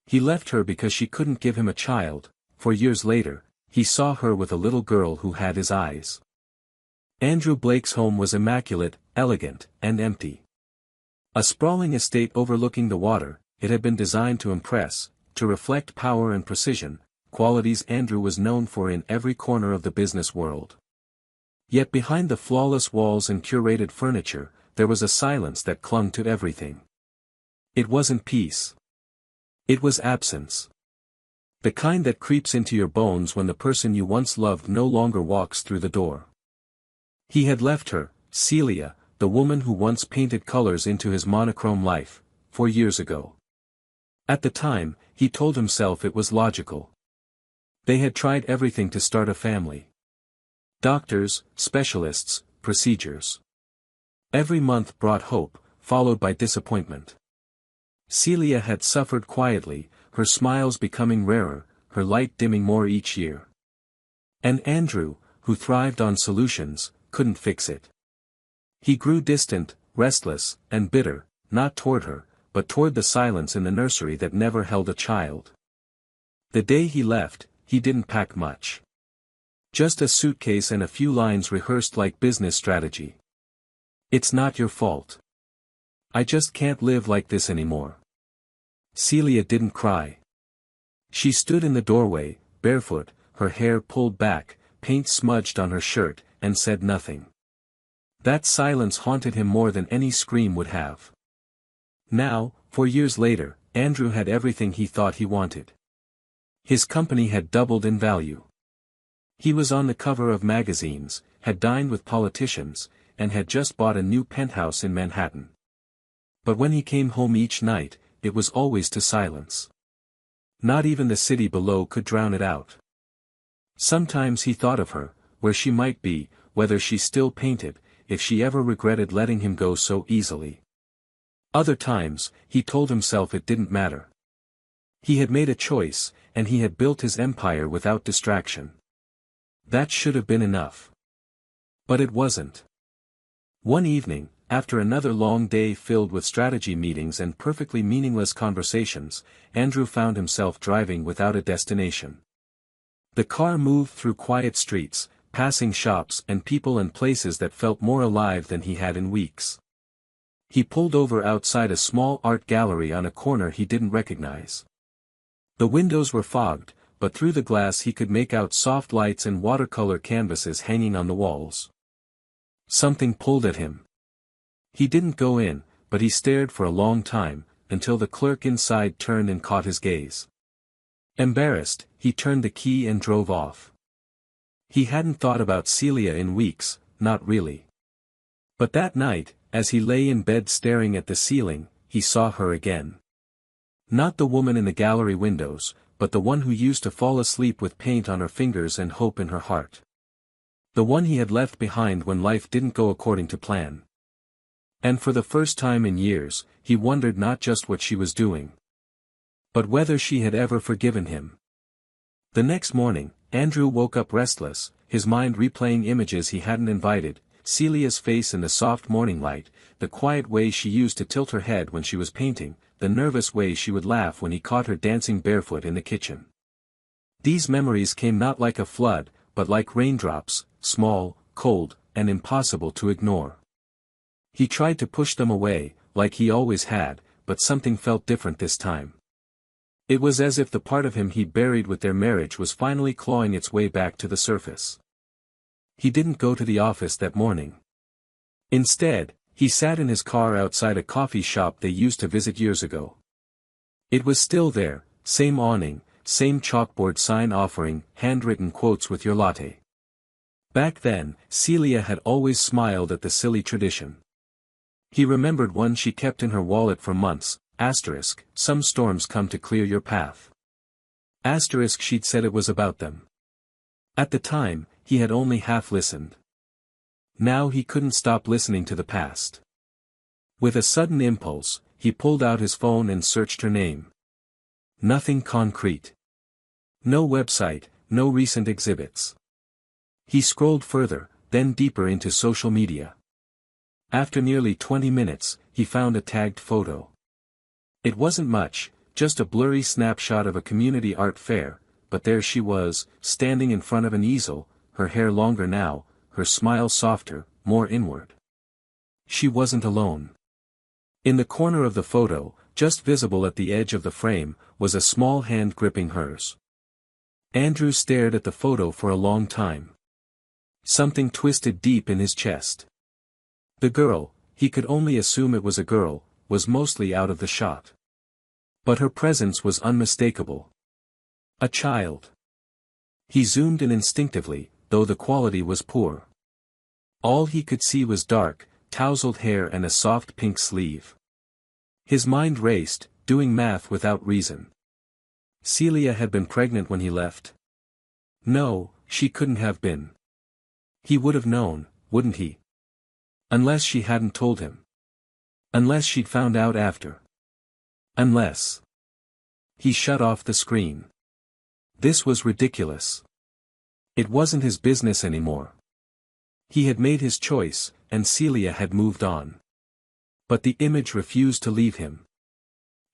He left her because she couldn't give him a child. For years later, he saw her with a little girl who had his eyes. Andrew Blake's home was immaculate, elegant, and empty. A sprawling estate overlooking the water, it had been designed to impress, to reflect power and precision, qualities Andrew was known for in every corner of the business world. Yet behind the flawless walls and curated furniture, there was a silence that clung to everything. It wasn't peace. It was absence. The kind that creeps into your bones when the person you once loved no longer walks through the door. He had left her, Celia, the woman who once painted colors into his monochrome life, 4 years ago. At the time, he told himself it was logical. They had tried everything to start a family. Doctors, specialists, procedures. Every month brought hope, followed by disappointment. Celia had suffered quietly, her smiles becoming rarer, her light dimming more each year. And Andrew, who thrived on solutions, couldn't fix it. He grew distant, restless, and bitter, not toward her, but toward the silence in the nursery that never held a child. The day he left, he didn't pack much. Just a suitcase and a few lines rehearsed like business strategy. "It's not your fault. I just can't live like this anymore." Celia didn't cry. She stood in the doorway, barefoot, her hair pulled back, paint smudged on her shirt, and said nothing. That silence haunted him more than any scream would have. Now, 4 years later, Andrew had everything he thought he wanted. His company had doubled in value. He was on the cover of magazines, had dined with politicians, and had just bought a new penthouse in Manhattan. But when he came home each night, it was always to silence. Not even the city below could drown it out. Sometimes he thought of her, where she might be, whether she still painted, if she ever regretted letting him go so easily. Other times, he told himself it didn't matter. He had made a choice, and he had built his empire without distraction. That should have been enough. But it wasn't. One evening, after another long day filled with strategy meetings and perfectly meaningless conversations, Andrew found himself driving without a destination. The car moved through quiet streets, passing shops and people and places that felt more alive than he had in weeks. He pulled over outside a small art gallery on a corner he didn't recognize. The windows were fogged, but through the glass he could make out soft lights and watercolor canvases hanging on the walls. Something pulled at him. He didn't go in, but he stared for a long time, until the clerk inside turned and caught his gaze. Embarrassed, he turned the key and drove off. He hadn't thought about Celia in weeks, not really. But that night, as he lay in bed staring at the ceiling, he saw her again. Not the woman in the gallery windows, but the one who used to fall asleep with paint on her fingers and hope in her heart. The one he had left behind when life didn't go according to plan. And for the first time in years, he wondered not just what she was doing, but whether she had ever forgiven him. The next morning, Andrew woke up restless, his mind replaying images he hadn't invited, Celia's face in the soft morning light, the quiet way she used to tilt her head when she was painting, the nervous way she would laugh when he caught her dancing barefoot in the kitchen. These memories came not like a flood, but like raindrops, small, cold, and impossible to ignore. He tried to push them away, like he always had, but something felt different this time. It was as if the part of him he buried with their marriage was finally clawing its way back to the surface. He didn't go to the office that morning. Instead, he sat in his car outside a coffee shop they used to visit years ago. It was still there, same awning, same chalkboard sign offering handwritten quotes with your latte. Back then, Celia had always smiled at the silly tradition. He remembered one she kept in her wallet for months, asterisk, some storms come to clear your path. Asterisk, she'd said it was about them. At the time, he had only half listened. Now he couldn't stop listening to the past. With a sudden impulse, he pulled out his phone and searched her name. Nothing concrete. No website, no recent exhibits. He scrolled further, then deeper into social media. After nearly 20 minutes, he found a tagged photo. It wasn't much, just a blurry snapshot of a community art fair, but there she was, standing in front of an easel, her hair longer now, her smile softer, more inward. She wasn't alone. In the corner of the photo, just visible at the edge of the frame, was a small hand gripping hers. Andrew stared at the photo for a long time. Something twisted deep in his chest. The girl, he could only assume it was a girl, was mostly out of the shot. But her presence was unmistakable. A child. He zoomed in instinctively, though the quality was poor. All he could see was dark, tousled hair and a soft pink sleeve. His mind raced, doing math without reason. Celia had been pregnant when he left. No, she couldn't have been. He would have known, wouldn't he? Unless she hadn't told him. Unless she'd found out after. Unless. He shut off the screen. This was ridiculous. It wasn't his business anymore. He had made his choice, and Celia had moved on. But the image refused to leave him.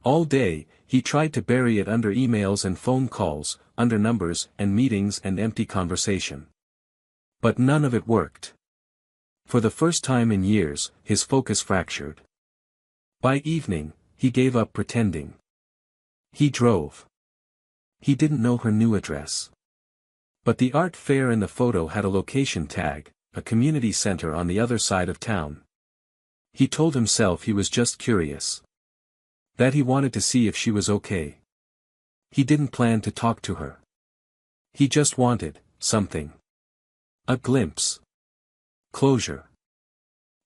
All day, he tried to bury it under emails and phone calls, under numbers and meetings and empty conversation. But none of it worked. For the first time in years, his focus fractured. By evening, he gave up pretending. He drove. He didn't know her new address. But the art fair in the photo had a location tag, a community center on the other side of town. He told himself he was just curious. That he wanted to see if she was okay. He didn't plan to talk to her. He just wanted something. A glimpse. Closure.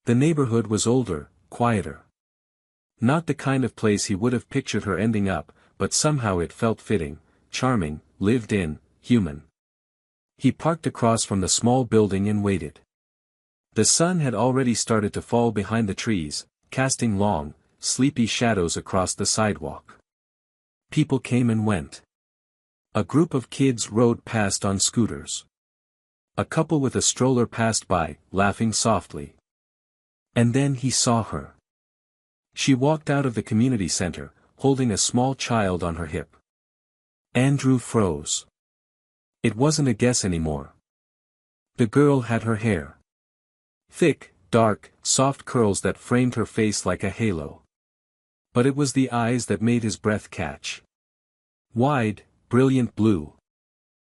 The neighborhood was older, quieter. Not the kind of place he would have pictured her ending up, but somehow it felt fitting, charming, lived in, human. He parked across from the small building and waited. The sun had already started to fall behind the trees, casting long, sleepy shadows across the sidewalk. People came and went. A group of kids rode past on scooters. A couple with a stroller passed by, laughing softly. And then he saw her. She walked out of the community center, holding a small child on her hip. Andrew froze. It wasn't a guess anymore. The girl had her hair. Thick, dark, soft curls that framed her face like a halo. But it was the eyes that made his breath catch. Wide, brilliant blue.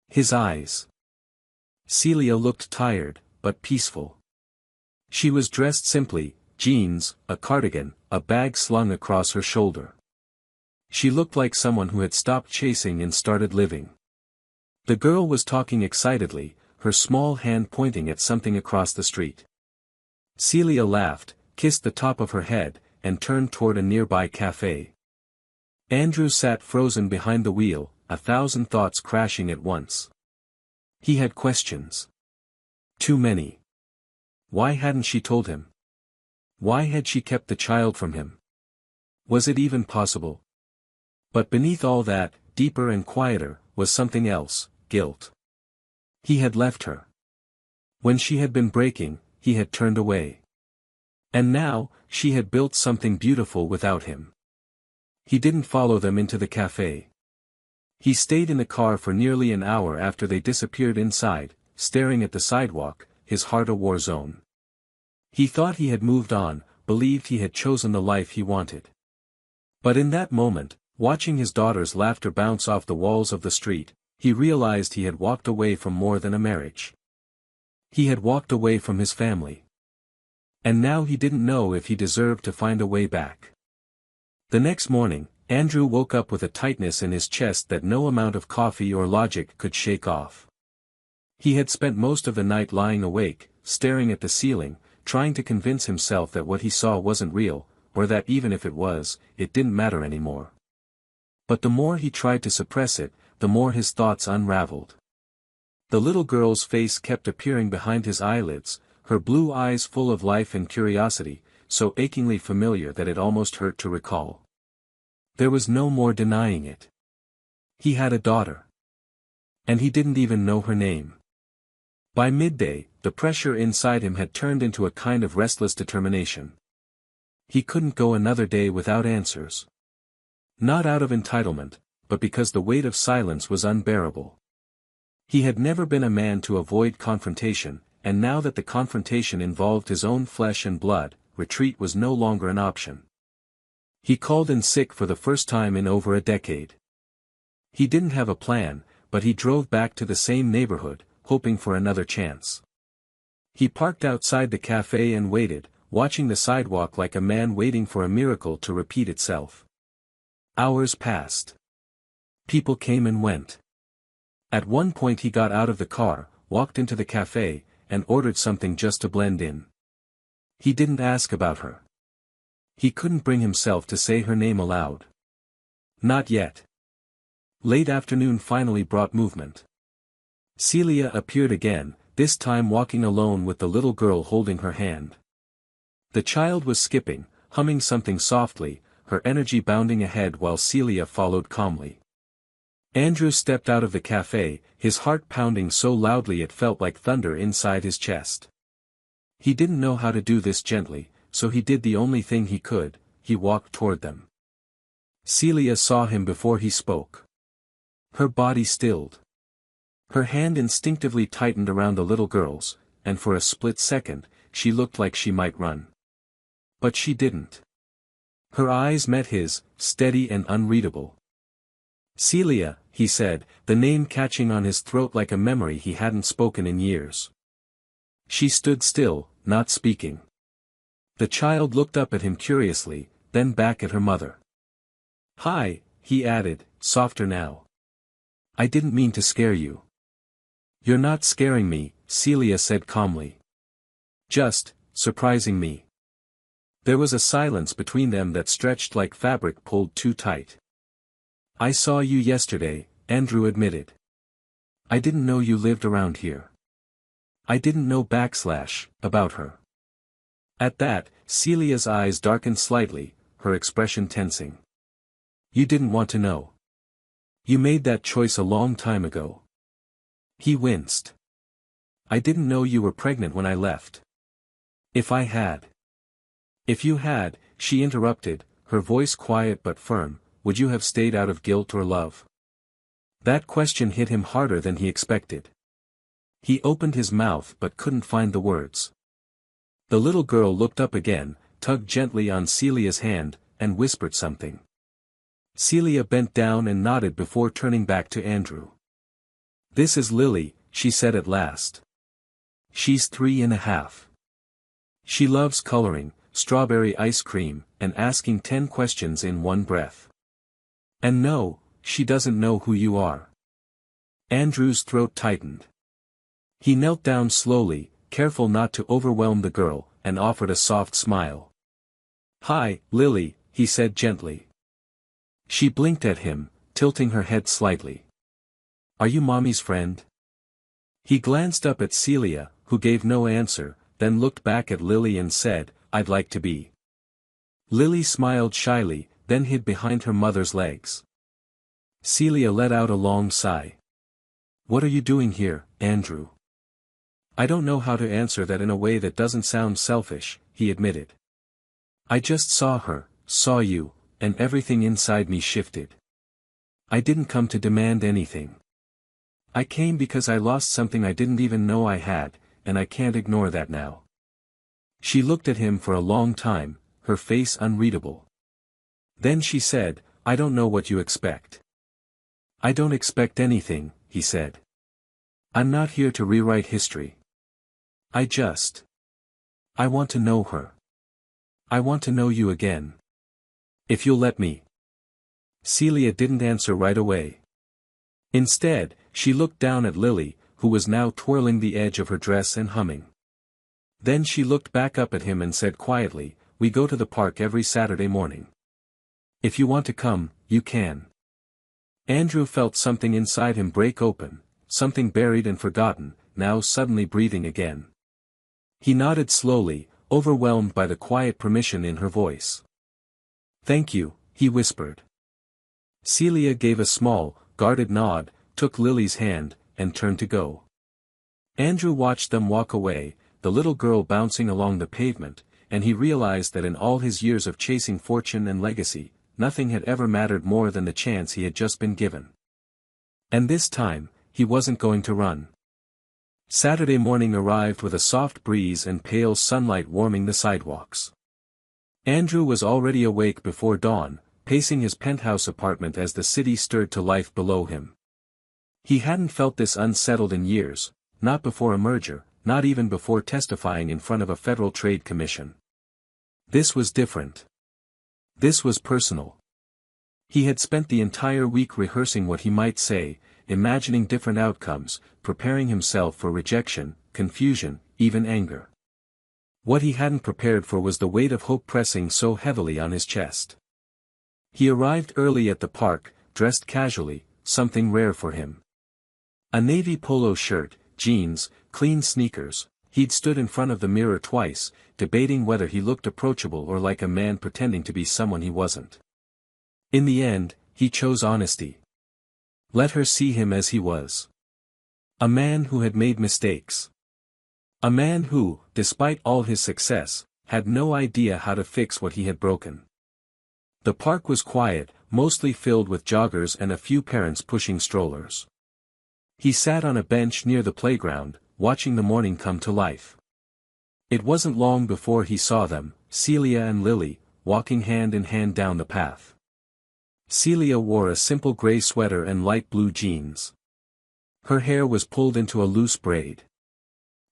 His eyes. Celia looked tired, but peaceful. She was dressed simply, jeans, a cardigan, a bag slung across her shoulder. She looked like someone who had stopped chasing and started living. The girl was talking excitedly, her small hand pointing at something across the street. Celia laughed, kissed the top of her head, and turned toward a nearby cafe. Andrew sat frozen behind the wheel, 1,000 thoughts crashing at once. He had questions. Too many. Why hadn't she told him? Why had she kept the child from him? Was it even possible? But beneath all that, deeper and quieter, was something else, guilt. He had left her. When she had been breaking, he had turned away. And now, she had built something beautiful without him. He didn't follow them into the cafe. He stayed in the car for nearly an hour after they disappeared inside, staring at the sidewalk, his heart a war zone. He thought he had moved on, believed he had chosen the life he wanted. But in that moment, watching his daughter's laughter bounce off the walls of the street, he realized he had walked away from more than a marriage. He had walked away from his family. And now he didn't know if he deserved to find a way back. The next morning, Andrew woke up with a tightness in his chest that no amount of coffee or logic could shake off. He had spent most of the night lying awake, staring at the ceiling, trying to convince himself that what he saw wasn't real, or that even if it was, it didn't matter anymore. But the more he tried to suppress it, the more his thoughts unraveled. The little girl's face kept appearing behind his eyelids, her blue eyes full of life and curiosity, so achingly familiar that it almost hurt to recall. There was no more denying it. He had a daughter. And he didn't even know her name. By midday, the pressure inside him had turned into a kind of restless determination. He couldn't go another day without answers. Not out of entitlement, but because the weight of silence was unbearable. He had never been a man to avoid confrontation, and now that the confrontation involved his own flesh and blood, retreat was no longer an option. He called in sick for the first time in over a decade. He didn't have a plan, but he drove back to the same neighborhood, hoping for another chance. He parked outside the cafe and waited, watching the sidewalk like a man waiting for a miracle to repeat itself. Hours passed. People came and went. At one point he got out of the car, walked into the cafe, and ordered something just to blend in. He didn't ask about her. He couldn't bring himself to say her name aloud. Not yet. Late afternoon finally brought movement. Celia appeared again, this time walking alone with the little girl holding her hand. The child was skipping, humming something softly, her energy bounding ahead while Celia followed calmly. Andrew stepped out of the cafe, his heart pounding so loudly it felt like thunder inside his chest. He didn't know how to do this gently, so he did the only thing he could, he walked toward them. Celia saw him before he spoke. Her body stilled. Her hand instinctively tightened around the little girl's, and for a split second, she looked like she might run. But she didn't. Her eyes met his, steady and unreadable. Celia, he said, the name catching on his throat like a memory he hadn't spoken in years. She stood still, not speaking. The child looked up at him curiously, then back at her mother. "Hi," he added, softer now. "I didn't mean to scare you." "You're not scaring me," Celia said calmly. "Just, surprising me." There was a silence between them that stretched like fabric pulled too tight. "I saw you yesterday," Andrew admitted. "I didn't know you lived around here." "I didn't know about her." At that, Celia's eyes darkened slightly, her expression tensing. "You didn't want to know. You made that choice a long time ago." He winced. "I didn't know you were pregnant when I left." "If I had." "If you had," she interrupted, her voice quiet but firm, "would you have stayed out of guilt or love?" That question hit him harder than he expected. He opened his mouth but couldn't find the words. The little girl looked up again, tugged gently on Celia's hand, and whispered something. Celia bent down and nodded before turning back to Andrew. "This is Lily," she said at last. "She's 3.5. She loves coloring, strawberry ice cream, and asking 10 questions in one breath. And no, she doesn't know who you are." Andrew's throat tightened. He knelt down slowly, careful not to overwhelm the girl, and offered a soft smile. "Hi, Lily," he said gently. She blinked at him, tilting her head slightly. "Are you Mommy's friend?" He glanced up at Celia, who gave no answer, then looked back at Lily and said, "I'd like to be." Lily smiled shyly, then hid behind her mother's legs. Celia let out a long sigh. "What are you doing here, Andrew?" "I don't know how to answer that in a way that doesn't sound selfish," he admitted. "I just saw you, and everything inside me shifted. I didn't come to demand anything. I came because I lost something I didn't even know I had, and I can't ignore that now." She looked at him for a long time, her face unreadable. Then she said, "I don't know what you expect." "I don't expect anything," he said. "I'm not here to rewrite history. I want to know her. I want to know you again. If you'll let me." Celia didn't answer right away. Instead, she looked down at Lily, who was now twirling the edge of her dress and humming. Then she looked back up at him and said quietly, "We go to the park every Saturday morning. If you want to come, you can." Andrew felt something inside him break open, something buried and forgotten, now suddenly breathing again. He nodded slowly, overwhelmed by the quiet permission in her voice. "Thank you," he whispered. Celia gave a small, guarded nod, took Lily's hand, and turned to go. Andrew watched them walk away, the little girl bouncing along the pavement, and he realized that in all his years of chasing fortune and legacy, nothing had ever mattered more than the chance he had just been given. And this time, he wasn't going to run. Saturday morning arrived with a soft breeze and pale sunlight warming the sidewalks. Andrew was already awake before dawn, pacing his penthouse apartment as the city stirred to life below him. He hadn't felt this unsettled in years, not before a merger, not even before testifying in front of a Federal Trade Commission. This was different. This was personal. He had spent the entire week rehearsing what he might say, imagining different outcomes, preparing himself for rejection, confusion, even anger. What he hadn't prepared for was the weight of hope pressing so heavily on his chest. He arrived early at the park, dressed casually, something rare for him. A navy polo shirt, jeans, clean sneakers. He'd stood in front of the mirror twice, debating whether he looked approachable or like a man pretending to be someone he wasn't. In the end, he chose honesty. Let her see him as he was. A man who had made mistakes. A man who, despite all his success, had no idea how to fix what he had broken. The park was quiet, mostly filled with joggers and a few parents pushing strollers. He sat on a bench near the playground, watching the morning come to life. It wasn't long before he saw them, Celia and Lily, walking hand in hand down the path. Celia wore a simple gray sweater and light blue jeans. Her hair was pulled into a loose braid.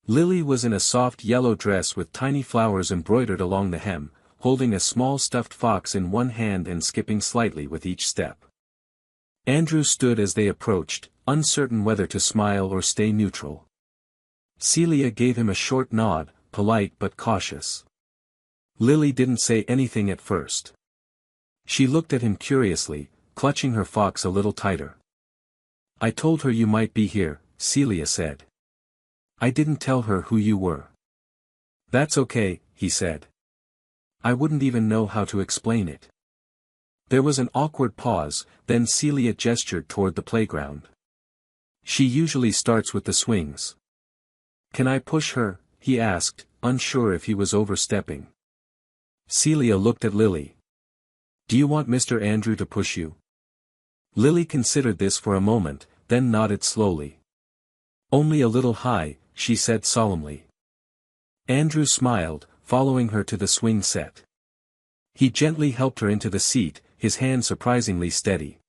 Lily was in a soft yellow dress with tiny flowers embroidered along the hem, holding a small stuffed fox in one hand and skipping slightly with each step. Andrew stood as they approached, uncertain whether to smile or stay neutral. Celia gave him a short nod, polite but cautious. Lily didn't say anything at first. She looked at him curiously, clutching her fox a little tighter. "I told her you might be here," Celia said. "I didn't tell her who you were." "That's okay," he said. "I wouldn't even know how to explain it." There was an awkward pause, then Celia gestured toward the playground. "She usually starts with the swings." "Can I push her?" he asked, unsure if he was overstepping. Celia looked at Lily. "Do you want Mr. Andrew to push you?" Lily considered this for a moment, then nodded slowly. "Only a little high," she said solemnly. Andrew smiled, following her to the swing set. He gently helped her into the seat, his hand surprisingly steady.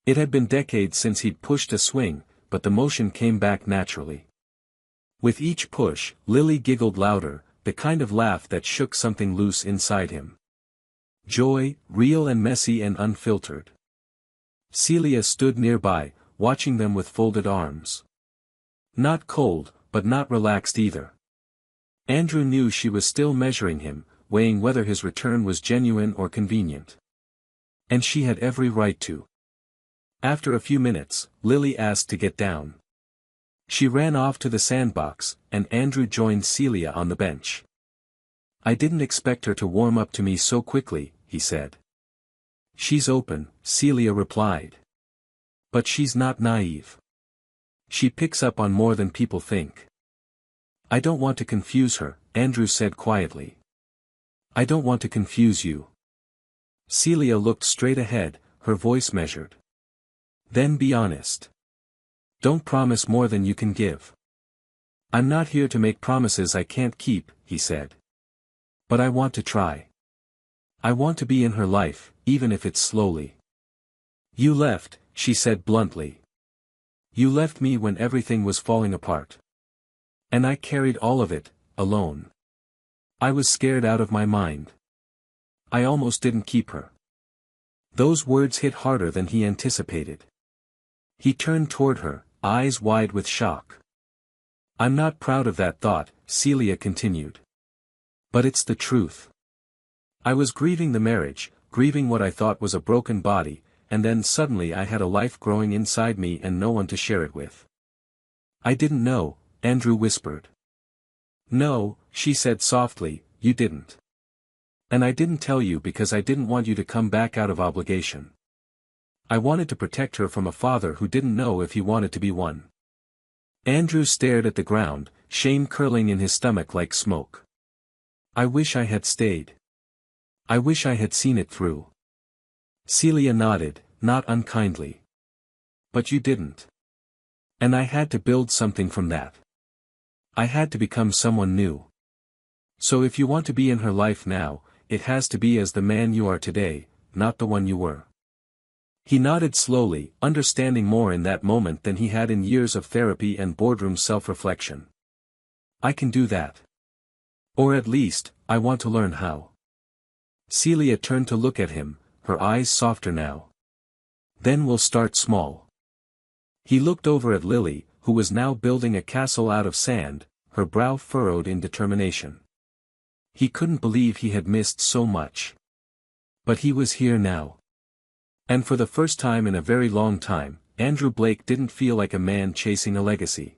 It had been decades since he'd pushed a swing, but the motion came back naturally. With each push, Lily giggled louder, the kind of laugh that shook something loose inside him. Joy, real and messy and unfiltered. Celia stood nearby, watching them with folded arms. Not cold, but not relaxed either. Andrew knew she was still measuring him, weighing whether his return was genuine or convenient. And she had every right to. After a few minutes, Lily asked to get down. She ran off to the sandbox, and Andrew joined Celia on the bench. "I didn't expect her to warm up to me so quickly," he said. "She's open," Celia replied. "But she's not naive. She picks up on more than people think." "I don't want to confuse her," Andrew said quietly. "I don't want to confuse you." Celia looked straight ahead, her voice measured. "Then be honest. Don't promise more than you can give." "I'm not here to make promises I can't keep," he said. "But I want to try. I want to be in her life, even if it's slowly." "You left," she said bluntly. "You left me when everything was falling apart. And I carried all of it, alone. I was scared out of my mind. I almost didn't keep her." Those words hit harder than he anticipated. He turned toward her, eyes wide with shock. "I'm not proud of that thought," Celia continued. "But it's the truth. I was grieving the marriage, grieving what I thought was a broken body, and then suddenly I had a life growing inside me and no one to share it with." "I didn't know," Andrew whispered. "No," she said softly, "you didn't. And I didn't tell you because I didn't want you to come back out of obligation. I wanted to protect her from a father who didn't know if he wanted to be one." Andrew stared at the ground, shame curling in his stomach like smoke. "I wish I had stayed. I wish I had seen it through." Celia nodded, not unkindly. But you didn't. And I had to build something from that. I had to become someone new. So if you want to be in her life now, it has to be as the man you are today, not the one you were. He nodded slowly, understanding more in that moment than he had in years of therapy and boardroom self-reflection. I can do that. Or at least, I want to learn how. Celia turned to look at him, her eyes softer now. Then we'll start small. He looked over at Lily, who was now building a castle out of sand, her brow furrowed in determination. He couldn't believe he had missed so much. But he was here now. And for the first time in a very long time, Andrew Blake didn't feel like a man chasing a legacy.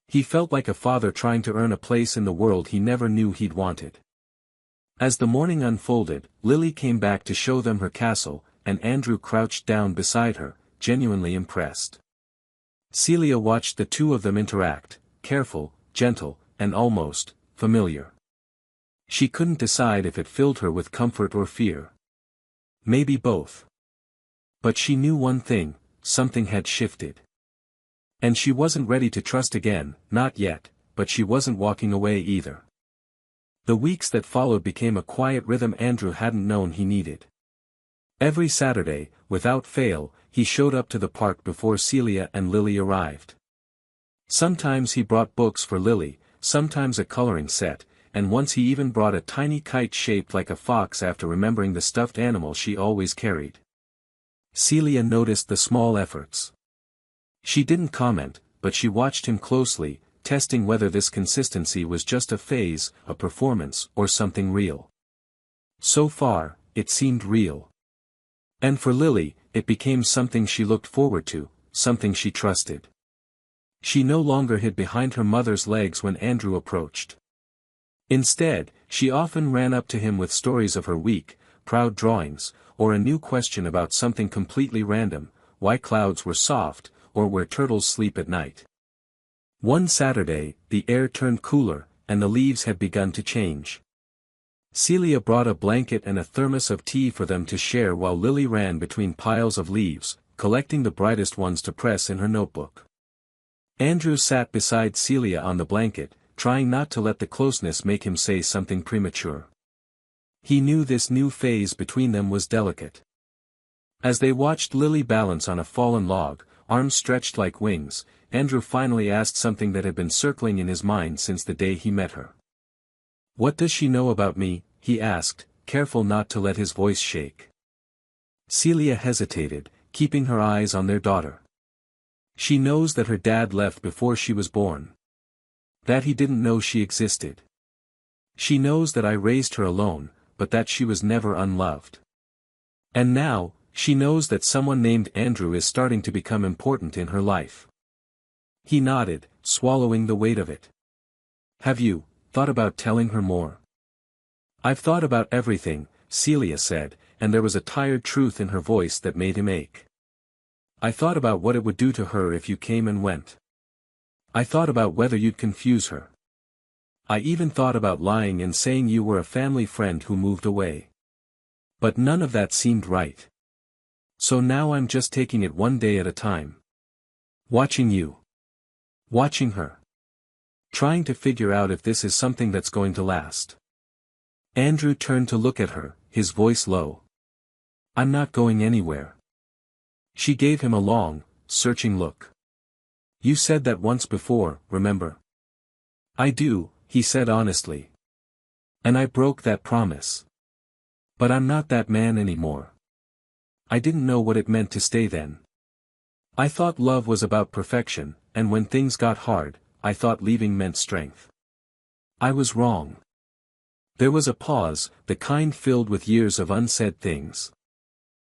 He felt like a father trying to earn a place in the world he never knew he'd wanted. As the morning unfolded, Lily came back to show them her castle, and Andrew crouched down beside her, genuinely impressed. Celia watched the two of them interact, careful, gentle, and almost familiar. She couldn't decide if it filled her with comfort or fear. Maybe both. But she knew one thing, something had shifted. And she wasn't ready to trust again, not yet, but she wasn't walking away either. The weeks that followed became a quiet rhythm Andrew hadn't known he needed. Every Saturday, without fail, he showed up to the park before Celia and Lily arrived. Sometimes he brought books for Lily, sometimes a coloring set, and once he even brought a tiny kite shaped like a fox after remembering the stuffed animal she always carried. Celia noticed the small efforts. She didn't comment, but she watched him closely, testing whether this consistency was just a phase, a performance, or something real. So far, it seemed real. And for Lily, it became something she looked forward to, something she trusted. She no longer hid behind her mother's legs when Andrew approached. Instead, she often ran up to him with stories of her week, proud drawings, or a new question about something completely random, why clouds were soft, or where turtles sleep at night. One Saturday, the air turned cooler, and the leaves had begun to change. Celia brought a blanket and a thermos of tea for them to share while Lily ran between piles of leaves, collecting the brightest ones to press in her notebook. Andrew sat beside Celia on the blanket, trying not to let the closeness make him say something premature. He knew this new phase between them was delicate. As they watched Lily balance on a fallen log, arms stretched like wings, Andrew finally asked something that had been circling in his mind since the day he met her. "What does she know about me?" he asked, careful not to let his voice shake. Celia hesitated, keeping her eyes on their daughter. "She knows that her dad left before she was born. That he didn't know she existed. She knows that I raised her alone, but that she was never unloved. And now, she knows that someone named Andrew is starting to become important in her life." He nodded, swallowing the weight of it. "Have you thought about telling her more?" "I've thought about everything," Celia said, and there was a tired truth in her voice that made him ache. "I thought about what it would do to her if you came and went. I thought about whether you'd confuse her. I even thought about lying and saying you were a family friend who moved away. But none of that seemed right. So now I'm just taking it one day at a time. Watching you. Watching her. Trying to figure out if this is something that's going to last." Andrew turned to look at her, his voice low. "I'm not going anywhere." She gave him a long, searching look. "You said that once before, remember?" "I do," he said honestly. "And I broke that promise. But I'm not that man anymore. I didn't know what it meant to stay then. I thought love was about perfection, and when things got hard, I thought leaving meant strength. I was wrong." There was a pause, the kind filled with years of unsaid things.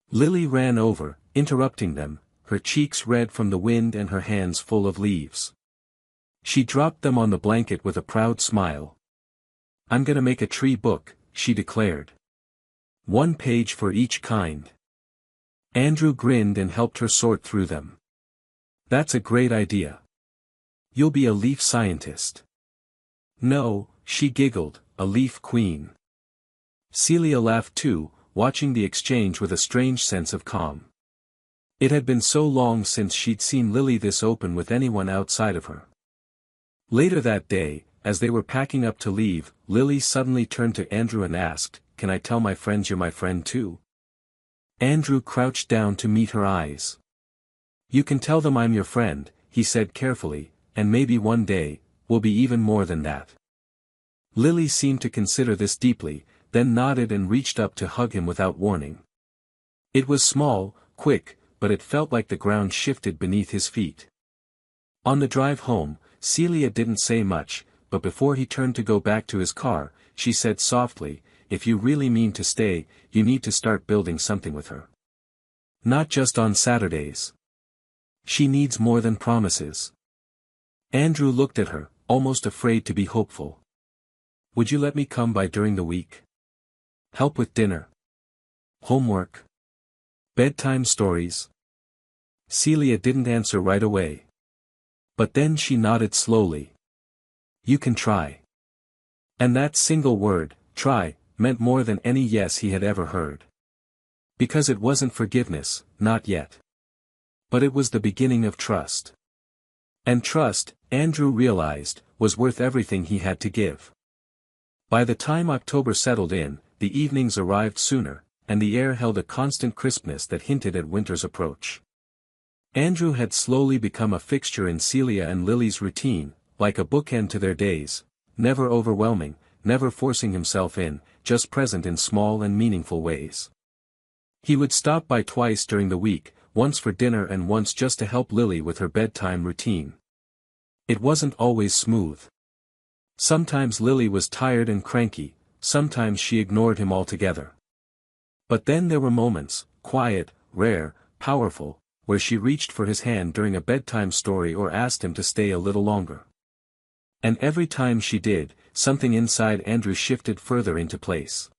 Lily ran over, interrupting them, her cheeks red from the wind and her hands full of leaves. She dropped them on the blanket with a proud smile. "I'm gonna make a tree book," she declared. "One page for each kind." Andrew grinned and helped her sort through them. "That's a great idea. You'll be a leaf scientist." "No," she giggled, "a leaf queen." Celia laughed too, watching the exchange with a strange sense of calm. It had been so long since she'd seen Lily this open with anyone outside of her. Later that day, as they were packing up to leave, Lily suddenly turned to Andrew and asked, "Can I tell my friends you're my friend too?" Andrew crouched down to meet her eyes. "You can tell them I'm your friend," he said carefully, "and maybe one day, we'll be even more than that." Lily seemed to consider this deeply, then nodded and reached up to hug him without warning. It was small, quick, but it felt like the ground shifted beneath his feet. On the drive home, Celia didn't say much, but before he turned to go back to his car, she said softly, "If you really mean to stay, you need to start building something with her. Not just on Saturdays. She needs more than promises." Andrew looked at her, almost afraid to be hopeful. "Would you let me come by during the week? Help with dinner? Homework? Bedtime stories?" Celia didn't answer right away. But then she nodded slowly. "You can try." And that single word, try, meant more than any yes he had ever heard. Because it wasn't forgiveness, not yet. But it was the beginning of trust. And trust, Andrew realized, was worth everything he had to give. By the time October settled in, the evenings arrived sooner, and the air held a constant crispness that hinted at winter's approach. Andrew had slowly become a fixture in Celia and Lily's routine, like a bookend to their days, never overwhelming, never forcing himself in, just present in small and meaningful ways. He would stop by twice during the week, once for dinner and once just to help Lily with her bedtime routine. It wasn't always smooth. Sometimes Lily was tired and cranky, sometimes she ignored him altogether. But then there were moments, quiet, rare, powerful, where she reached for his hand during a bedtime story or asked him to stay a little longer. And every time she did, something inside Andrew shifted further into place.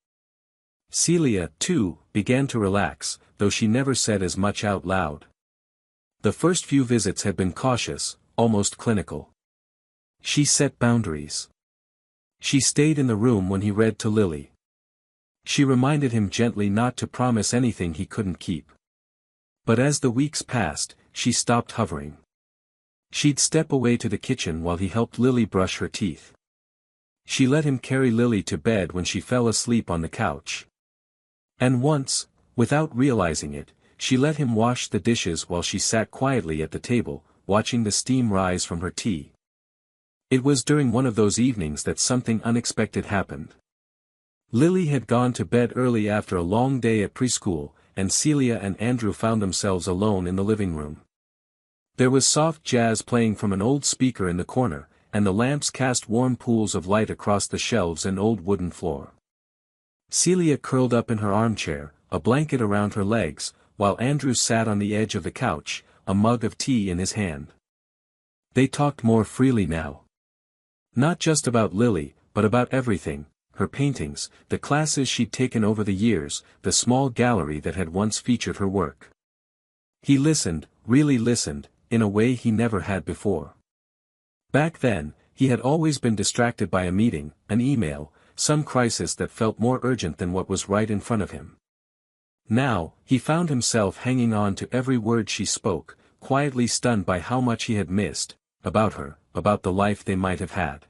Celia, too, began to relax, though she never said as much out loud. The first few visits had been cautious, almost clinical. She set boundaries. She stayed in the room when he read to Lily. She reminded him gently not to promise anything he couldn't keep. But as the weeks passed, she stopped hovering. She'd step away to the kitchen while he helped Lily brush her teeth. She let him carry Lily to bed when she fell asleep on the couch. And once, without realizing it, she let him wash the dishes while she sat quietly at the table, watching the steam rise from her tea. It was during one of those evenings that something unexpected happened. Lily had gone to bed early after a long day at preschool, and Celia and Andrew found themselves alone in the living room. There was soft jazz playing from an old speaker in the corner, and the lamps cast warm pools of light across the shelves and old wooden floor. Celia curled up in her armchair, a blanket around her legs, while Andrew sat on the edge of the couch, a mug of tea in his hand. They talked more freely now. Not just about Lily, but about everything, her paintings, the classes she'd taken over the years, the small gallery that had once featured her work. He listened, really listened, in a way he never had before. Back then, he had always been distracted by a meeting, an email, some crisis that felt more urgent than what was right in front of him. Now, he found himself hanging on to every word she spoke, quietly stunned by how much he had missed, about her, about the life they might have had.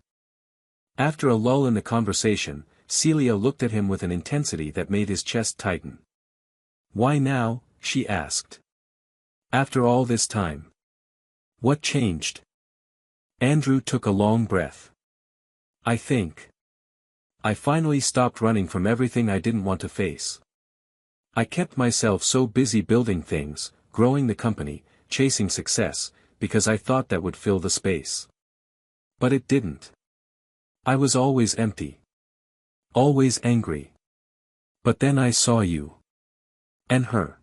After a lull in the conversation, Celia looked at him with an intensity that made his chest tighten. "Why now?" she asked. "After all this time. What changed?" Andrew took a long breath. I think I finally stopped running from everything I didn't want to face. I kept myself so busy building things, growing the company, chasing success, because I thought that would fill the space. But it didn't. I was always empty. Always angry. But then I saw you. And her.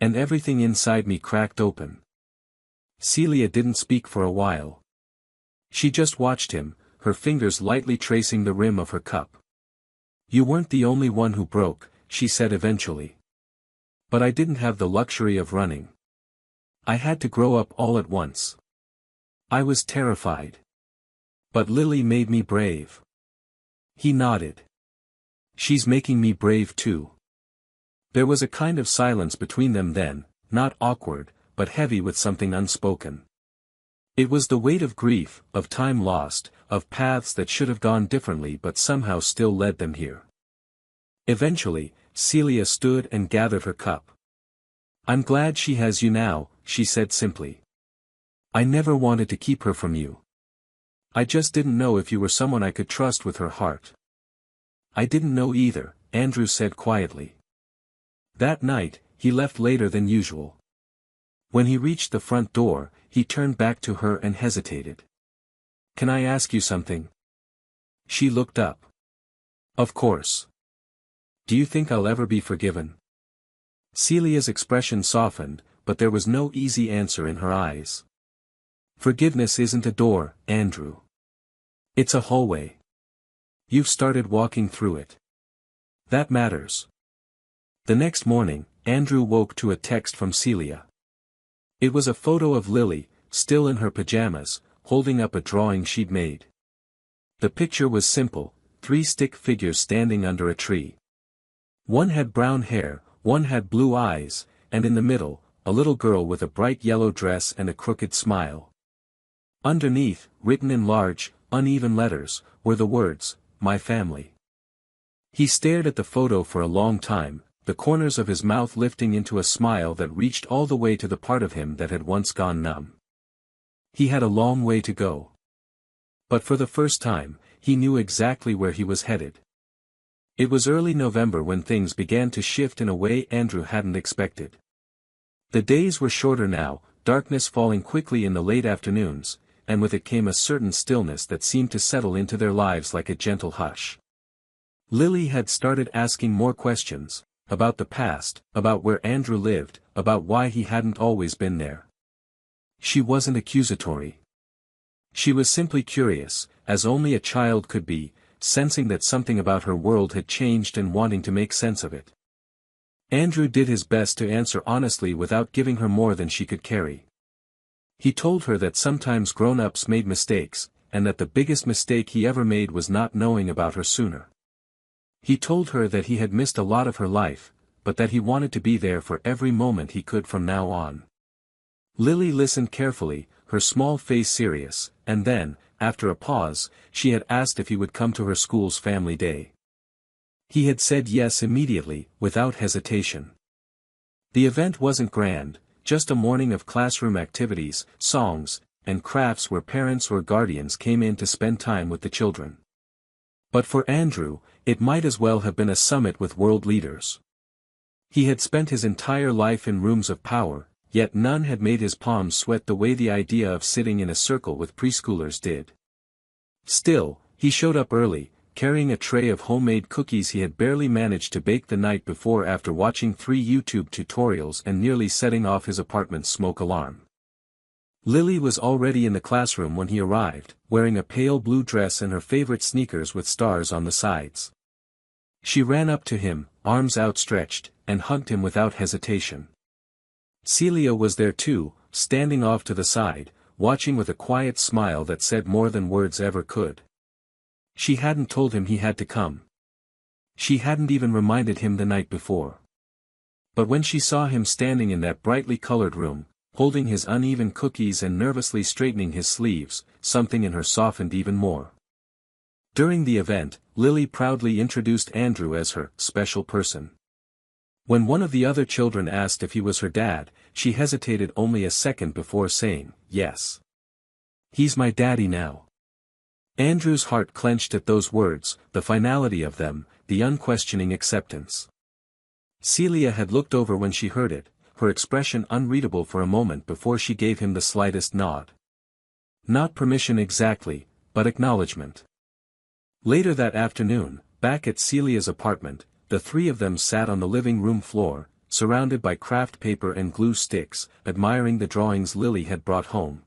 And everything inside me cracked open. Celia didn't speak for a while. She just watched him, her fingers lightly tracing the rim of her cup. "You weren't the only one who broke," she said eventually. "But I didn't have the luxury of running. I had to grow up all at once. I was terrified. But Lily made me brave." He nodded. "She's making me brave too." There was a kind of silence between them then, not awkward, but heavy with something unspoken. It was the weight of grief, of time lost, of paths that should have gone differently but somehow still led them here. Eventually, Celia stood and gathered her cup. "I'm glad she has you now," she said simply. "I never wanted to keep her from you. I just didn't know if you were someone I could trust with her heart." "I didn't know either," Andrew said quietly. That night, he left later than usual. When he reached the front door, he turned back to her and hesitated. "Can I ask you something?" She looked up. "Of course. Do you think I'll ever be forgiven?" Celia's expression softened, but there was no easy answer in her eyes. "Forgiveness isn't a door, Andrew. It's a hallway. You've started walking through it. That matters." The next morning, Andrew woke to a text from Celia. It was a photo of Lily, still in her pajamas, holding up a drawing she'd made. The picture was simple, 3 stick figures standing under a tree. One had brown hair, one had blue eyes, and in the middle, a little girl with a bright yellow dress and a crooked smile. Underneath, written in large, uneven letters, were the words, "My family." He stared at the photo for a long time, the corners of his mouth lifting into a smile that reached all the way to the part of him that had once gone numb. He had a long way to go. But for the first time, he knew exactly where he was headed. It was early November when things began to shift in a way Andrew hadn't expected. The days were shorter now, darkness falling quickly in the late afternoons, and with it came a certain stillness that seemed to settle into their lives like a gentle hush. Lily had started asking more questions, about the past, about where Andrew lived, about why he hadn't always been there. She wasn't accusatory. She was simply curious, as only a child could be, sensing that something about her world had changed and wanting to make sense of it. Andrew did his best to answer honestly without giving her more than she could carry. He told her that sometimes grown-ups made mistakes, and that the biggest mistake he ever made was not knowing about her sooner. He told her that he had missed a lot of her life, but that he wanted to be there for every moment he could from now on. Lily listened carefully, her small face serious, and then, after a pause, she had asked if he would come to her school's family day. He had said yes immediately, without hesitation. The event wasn't grand, just a morning of classroom activities, songs, and crafts where parents or guardians came in to spend time with the children. But for Andrew, it might as well have been a summit with world leaders. He had spent his entire life in rooms of power, yet none had made his palms sweat the way the idea of sitting in a circle with preschoolers did. Still, he showed up early, carrying a tray of homemade cookies he had barely managed to bake the night before after watching 3 YouTube tutorials and nearly setting off his apartment's smoke alarm. Lily was already in the classroom when he arrived, wearing a pale blue dress and her favorite sneakers with stars on the sides. She ran up to him, arms outstretched, and hugged him without hesitation. Celia was there too, standing off to the side, watching with a quiet smile that said more than words ever could. She hadn't told him he had to come. She hadn't even reminded him the night before. But when she saw him standing in that brightly colored room, holding his uneven cookies and nervously straightening his sleeves, something in her softened even more. During the event, Lily proudly introduced Andrew as her special person. When one of the other children asked if he was her dad, she hesitated only a second before saying, "Yes. He's my daddy now." Andrew's heart clenched at those words, the finality of them, the unquestioning acceptance. Celia had looked over when she heard it, her expression unreadable for a moment before she gave him the slightest nod. Not permission exactly, but acknowledgement. Later that afternoon, back at Celia's apartment, the 3 of them sat on the living room floor, surrounded by craft paper and glue sticks, admiring the drawings Lily had brought home.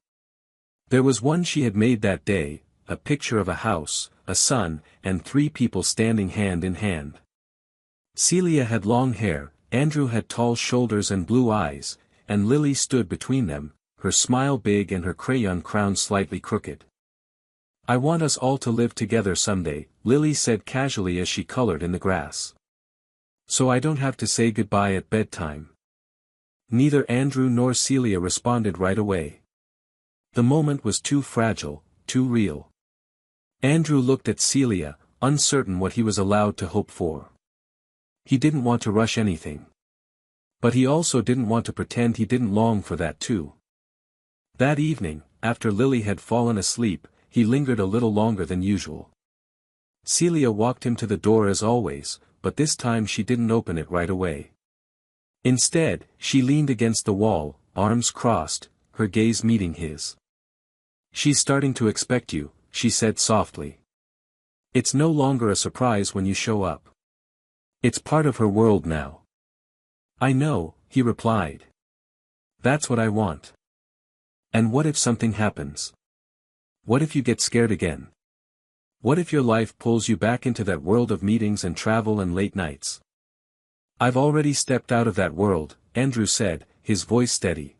There was one she had made that day, a picture of a house, a sun, and 3 people standing hand in hand. Celia had long hair, Andrew had tall shoulders and blue eyes, and Lily stood between them, her smile big and her crayon crown slightly crooked. "I want us all to live together someday," Lily said casually as she colored in the grass. So I don't have to say goodbye at bedtime. Neither Andrew nor Celia responded right away. The moment was too fragile, too real. Andrew looked at Celia, uncertain what he was allowed to hope for. He didn't want to rush anything. But he also didn't want to pretend he didn't long for that too. That evening, after Lily had fallen asleep, he lingered a little longer than usual. Celia walked him to the door as always, but this time she didn't open it right away. Instead, she leaned against the wall, arms crossed, her gaze meeting his. "She's starting to expect you," she said softly. "It's no longer a surprise when you show up. It's part of her world now." "I know," he replied. "That's what I want." "And what if something happens? What if you get scared again? What if your life pulls you back into that world of meetings and travel and late nights?" "I've already stepped out of that world," Andrew said, his voice steady.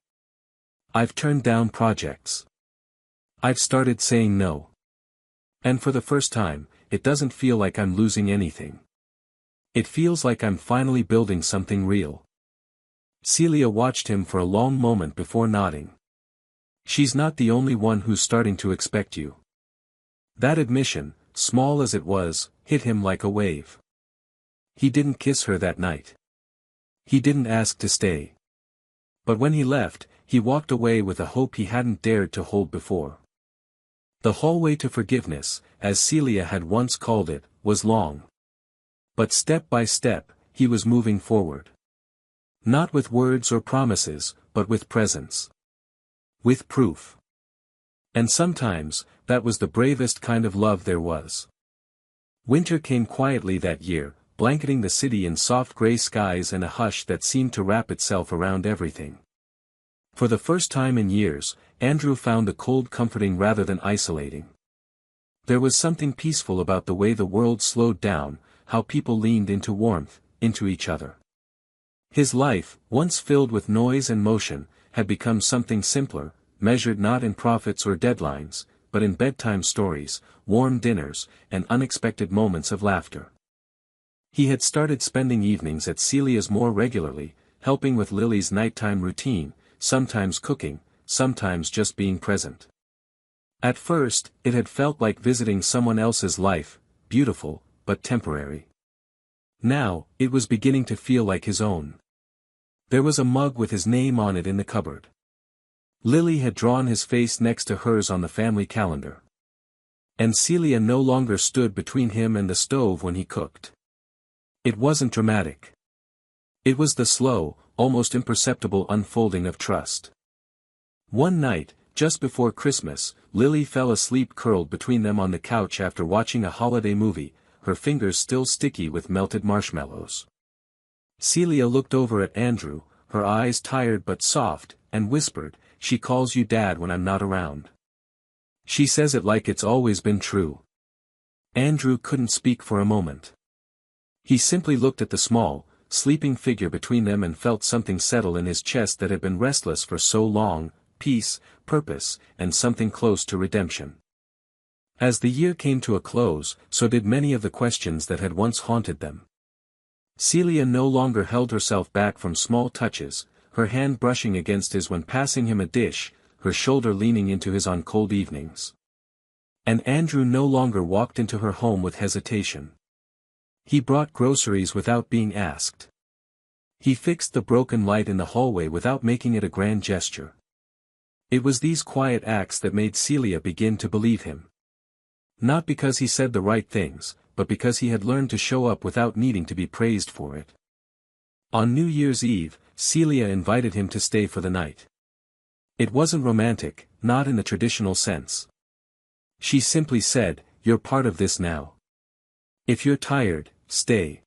"I've turned down projects. I've started saying no. And for the first time, it doesn't feel like I'm losing anything. It feels like I'm finally building something real." Celia watched him for a long moment before nodding. "She's not the only one who's starting to expect you." That admission, small as it was, hit him like a wave. He didn't kiss her that night. He didn't ask to stay. But when he left, he walked away with a hope he hadn't dared to hold before. The hallway to forgiveness, as Celia had once called it, was long. But step by step, he was moving forward. Not with words or promises, but with presence. With proof. And sometimes, that was the bravest kind of love there was. Winter came quietly that year, blanketing the city in soft gray skies and a hush that seemed to wrap itself around everything. For the first time in years, Andrew found the cold comforting rather than isolating. There was something peaceful about the way the world slowed down, how people leaned into warmth, into each other. His life, once filled with noise and motion, had become something simpler, measured not in profits or deadlines, but in bedtime stories, warm dinners, and unexpected moments of laughter. He had started spending evenings at Celia's more regularly, helping with Lily's nighttime routine, sometimes cooking, sometimes just being present. At first, it had felt like visiting someone else's life, beautiful, but temporary. Now, it was beginning to feel like his own. There was a mug with his name on it in the cupboard. Lily had drawn his face next to hers on the family calendar. And Celia no longer stood between him and the stove when he cooked. It wasn't dramatic. It was the slow, almost imperceptible unfolding of trust. One night, just before Christmas, Lily fell asleep curled between them on the couch after watching a holiday movie, her fingers still sticky with melted marshmallows. Celia looked over at Andrew, her eyes tired but soft, and whispered, "She calls you Dad when I'm not around. She says it like it's always been true." Andrew couldn't speak for a moment. He simply looked at the small, sleeping figure between them and felt something settle in his chest that had been restless for so long, peace, purpose, and something close to redemption. As the year came to a close, so did many of the questions that had once haunted them. Celia no longer held herself back from small touches, her hand brushing against his when passing him a dish, her shoulder leaning into his on cold evenings. And Andrew no longer walked into her home with hesitation. He brought groceries without being asked. He fixed the broken light in the hallway without making it a grand gesture. It was these quiet acts that made Celia begin to believe him. Not because he said the right things, but because he had learned to show up without needing to be praised for it. On New Year's Eve, Celia invited him to stay for the night. It wasn't romantic, not in the traditional sense. She simply said, "You're part of this now. If you're tired, stay."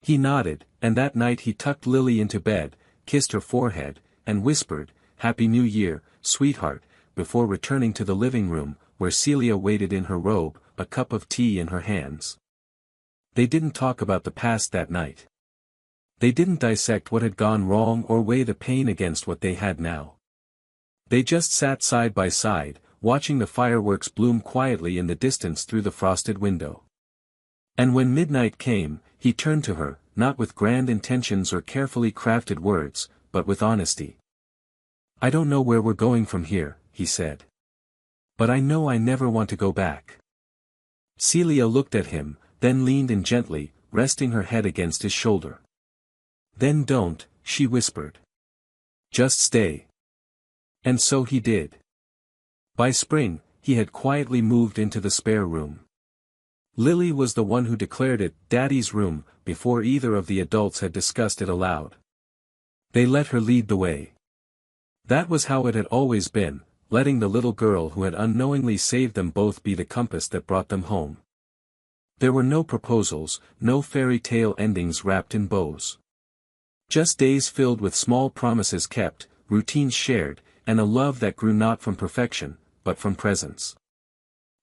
He nodded, and that night he tucked Lily into bed, kissed her forehead, and whispered, "Happy New Year, sweetheart," before returning to the living room, where Celia waited in her robe, a cup of tea in her hands. They didn't talk about the past that night. They didn't dissect what had gone wrong or weigh the pain against what they had now. They just sat side by side, watching the fireworks bloom quietly in the distance through the frosted window. And when midnight came, he turned to her, not with grand intentions or carefully crafted words, but with honesty. "I don't know where we're going from here," he said. "But I know I never want to go back." Celia looked at him, then leaned in gently, resting her head against his shoulder. "Then don't," she whispered. "Just stay." And so he did. By spring, he had quietly moved into the spare room. Lily was the one who declared it Daddy's room, before either of the adults had discussed it aloud. They let her lead the way. That was how it had always been, letting the little girl who had unknowingly saved them both be the compass that brought them home. There were no proposals, no fairy tale endings wrapped in bows. Just days filled with small promises kept, routines shared, and a love that grew not from perfection, but from presence.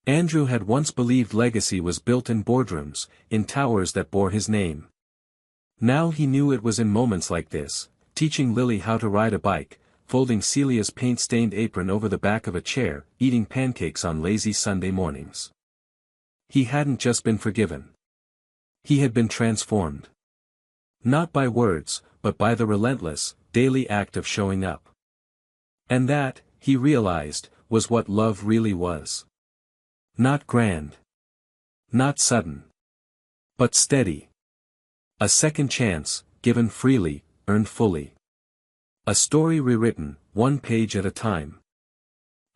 Andrew had once believed legacy was built in boardrooms, in towers that bore his name. Now he knew it was in moments like this, teaching Lily how to ride a bike, folding Celia's paint-stained apron over the back of a chair, eating pancakes on lazy Sunday mornings. He hadn't just been forgiven. He had been transformed. Not by words, but by the relentless, daily act of showing up. And that, he realized, was what love really was. Not grand. Not sudden. But steady. A second chance, given freely, earned fully. A story rewritten, one page at a time.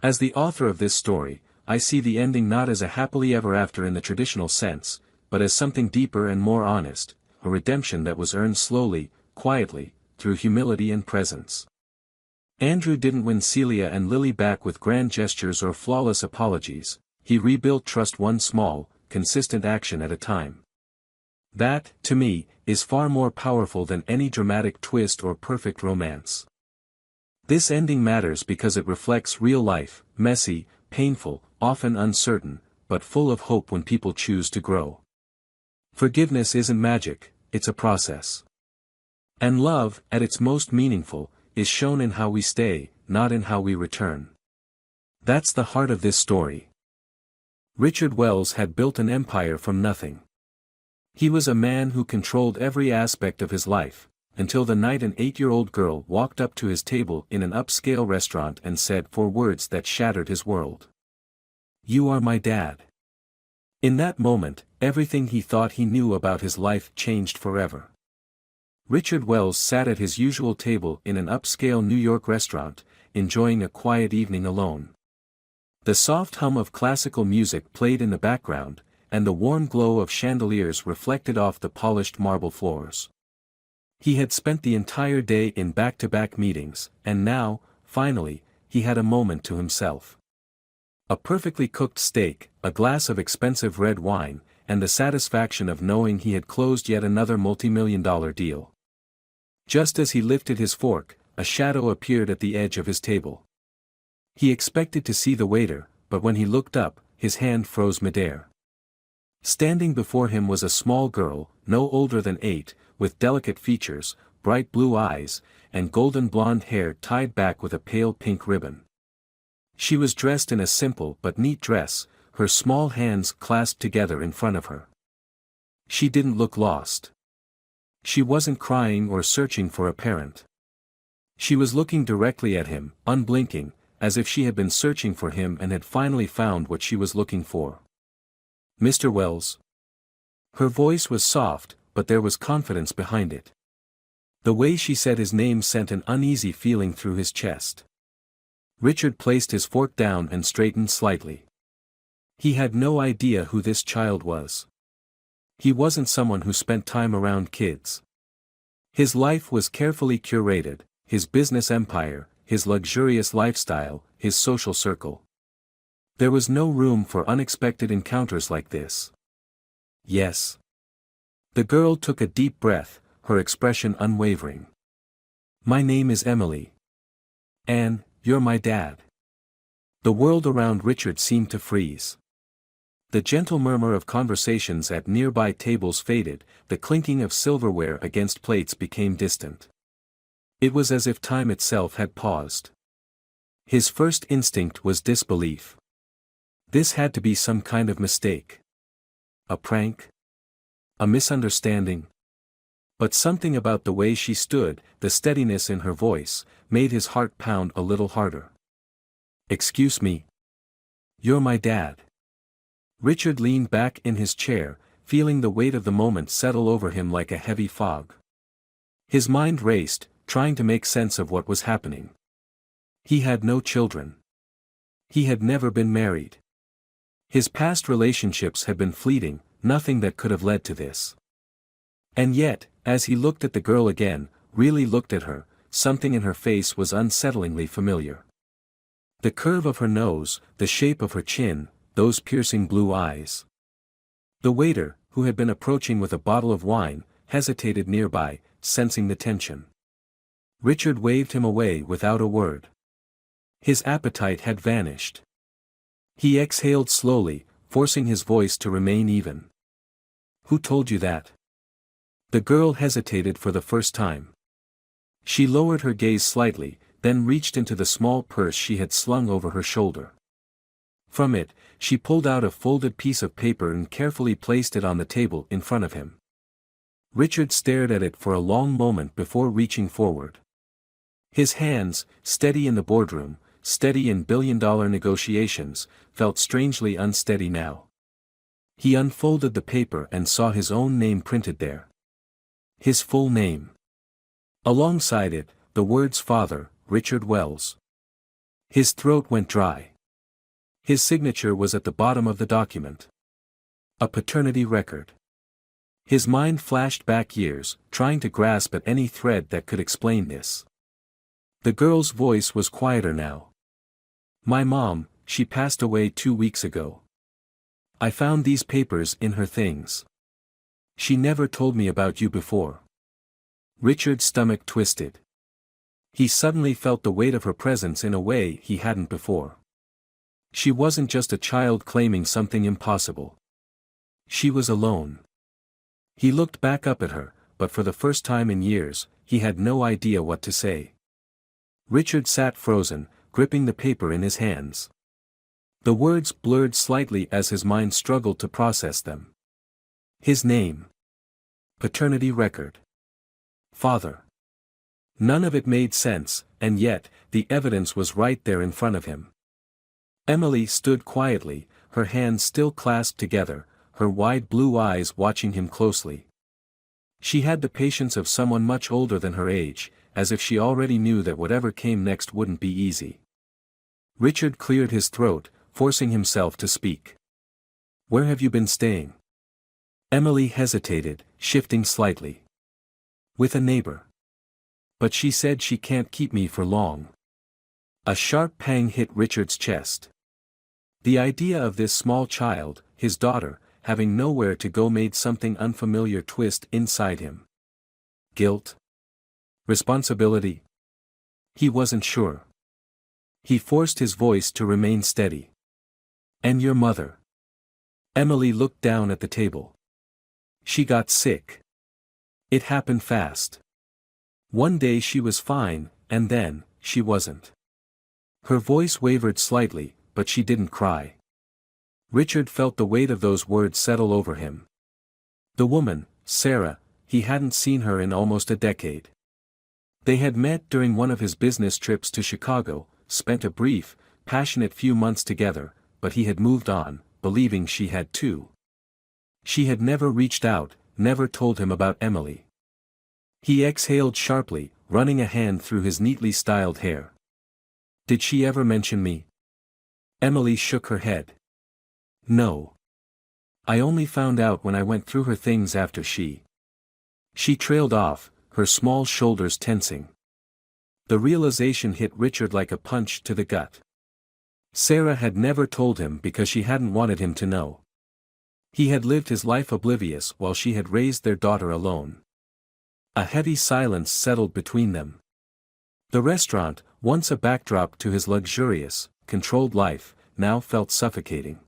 As the author of this story, I see the ending not as a happily ever after in the traditional sense, but as something deeper and more honest, a redemption that was earned slowly, quietly, through humility and presence. Andrew didn't win Celia and Lily back with grand gestures or flawless apologies, he rebuilt trust one small, consistent action at a time. That, to me, is far more powerful than any dramatic twist or perfect romance. This ending matters because it reflects real life, messy, painful, often uncertain, but full of hope when people choose to grow. Forgiveness isn't magic, it's a process. And love, at its most meaningful, is shown in how we stay, not in how we return. That's the heart of this story. Richard Wells had built an empire from nothing. He was a man who controlled every aspect of his life, until the night an 8-year-old girl walked up to his table in an upscale restaurant and said 4 words that shattered his world. "You are my dad." In that moment, everything he thought he knew about his life changed forever. Richard Wells sat at his usual table in an upscale New York restaurant, enjoying a quiet evening alone. The soft hum of classical music played in the background, and the warm glow of chandeliers reflected off the polished marble floors. He had spent the entire day in back-to-back meetings, and now, finally, he had a moment to himself. A perfectly cooked steak, a glass of expensive red wine, and the satisfaction of knowing he had closed yet another multi-million-dollar deal. Just as he lifted his fork, a shadow appeared at the edge of his table. He expected to see the waiter, but when he looked up, his hand froze midair. Standing before him was a small girl, no older than 8, with delicate features, bright blue eyes, and golden blonde hair tied back with a pale pink ribbon. She was dressed in a simple but neat dress, her small hands clasped together in front of her. She didn't look lost. She wasn't crying or searching for a parent. She was looking directly at him, unblinking, as if she had been searching for him and had finally found what she was looking for. "Mr. Wells." Her voice was soft, but there was confidence behind it. The way she said his name sent an uneasy feeling through his chest. Richard placed his fork down and straightened slightly. He had no idea who this child was. He wasn't someone who spent time around kids. His life was carefully curated, his business empire, his luxurious lifestyle, his social circle. There was no room for unexpected encounters like this. "Yes." The girl took a deep breath, her expression unwavering. "My name is Emily. And, you're my dad." The world around Richard seemed to freeze. The gentle murmur of conversations at nearby tables faded, the clinking of silverware against plates became distant. It was as if time itself had paused. His first instinct was disbelief. This had to be some kind of mistake. A prank? A misunderstanding? But something about the way she stood, the steadiness in her voice, made his heart pound a little harder. "Excuse me. You're my dad." Richard leaned back in his chair, feeling the weight of the moment settle over him like a heavy fog. His mind raced, trying to make sense of what was happening. He had no children. He had never been married. His past relationships had been fleeting, nothing that could have led to this. And yet, as he looked at the girl again, really looked at her, something in her face was unsettlingly familiar. The curve of her nose, the shape of her chin, those piercing blue eyes. The waiter, who had been approaching with a bottle of wine, hesitated nearby, sensing the tension. Richard waved him away without a word. His appetite had vanished. He exhaled slowly, forcing his voice to remain even. "Who told you that?" The girl hesitated for the first time. She lowered her gaze slightly, then reached into the small purse she had slung over her shoulder. From it, she pulled out a folded piece of paper and carefully placed it on the table in front of him. Richard stared at it for a long moment before reaching forward. His hands, steady in the boardroom, steady in billion-dollar negotiations, felt strangely unsteady now. He unfolded the paper and saw his own name printed there. His full name. Alongside it, the words "Father, Richard Wells." His throat went dry. His signature was at the bottom of the document. A paternity record. His mind flashed back years, trying to grasp at any thread that could explain this. The girl's voice was quieter now. "My mom, she passed away 2 weeks ago. I found these papers in her things. She never told me about you before." Richard's stomach twisted. He suddenly felt the weight of her presence in a way he hadn't before. She wasn't just a child claiming something impossible. She was alone. He looked back up at her, but for the first time in years, he had no idea what to say. Richard sat frozen, gripping the paper in his hands. The words blurred slightly as his mind struggled to process them. His name. Paternity record. Father. None of it made sense, and yet, the evidence was right there in front of him. Emily stood quietly, her hands still clasped together, her wide blue eyes watching him closely. She had the patience of someone much older than her age, as if she already knew that whatever came next wouldn't be easy. Richard cleared his throat, forcing himself to speak. "Where have you been staying?" Emily hesitated, shifting slightly. "With a neighbor. But she said she can't keep me for long." A sharp pang hit Richard's chest. The idea of this small child, his daughter, having nowhere to go made something unfamiliar twist inside him. Guilt? Responsibility? He wasn't sure. He forced his voice to remain steady. "And your mother?" Emily looked down at the table. "She got sick. It happened fast. One day she was fine, and then, she wasn't." Her voice wavered slightly, but she didn't cry. Richard felt the weight of those words settle over him. The woman, Sarah, he hadn't seen her in almost a decade. They had met during one of his business trips to Chicago, spent a brief, passionate few months together, but he had moved on, believing she had too. She had never reached out, never told him about Emily. He exhaled sharply, running a hand through his neatly styled hair. "Did she ever mention me?" Emily shook her head. "No. I only found out when I went through her things after she." She trailed off, her small shoulders tensing. The realization hit Richard like a punch to the gut. Sarah had never told him because she hadn't wanted him to know. He had lived his life oblivious while she had raised their daughter alone. A heavy silence settled between them. The restaurant, once a backdrop to his luxurious, controlled life, now felt suffocating.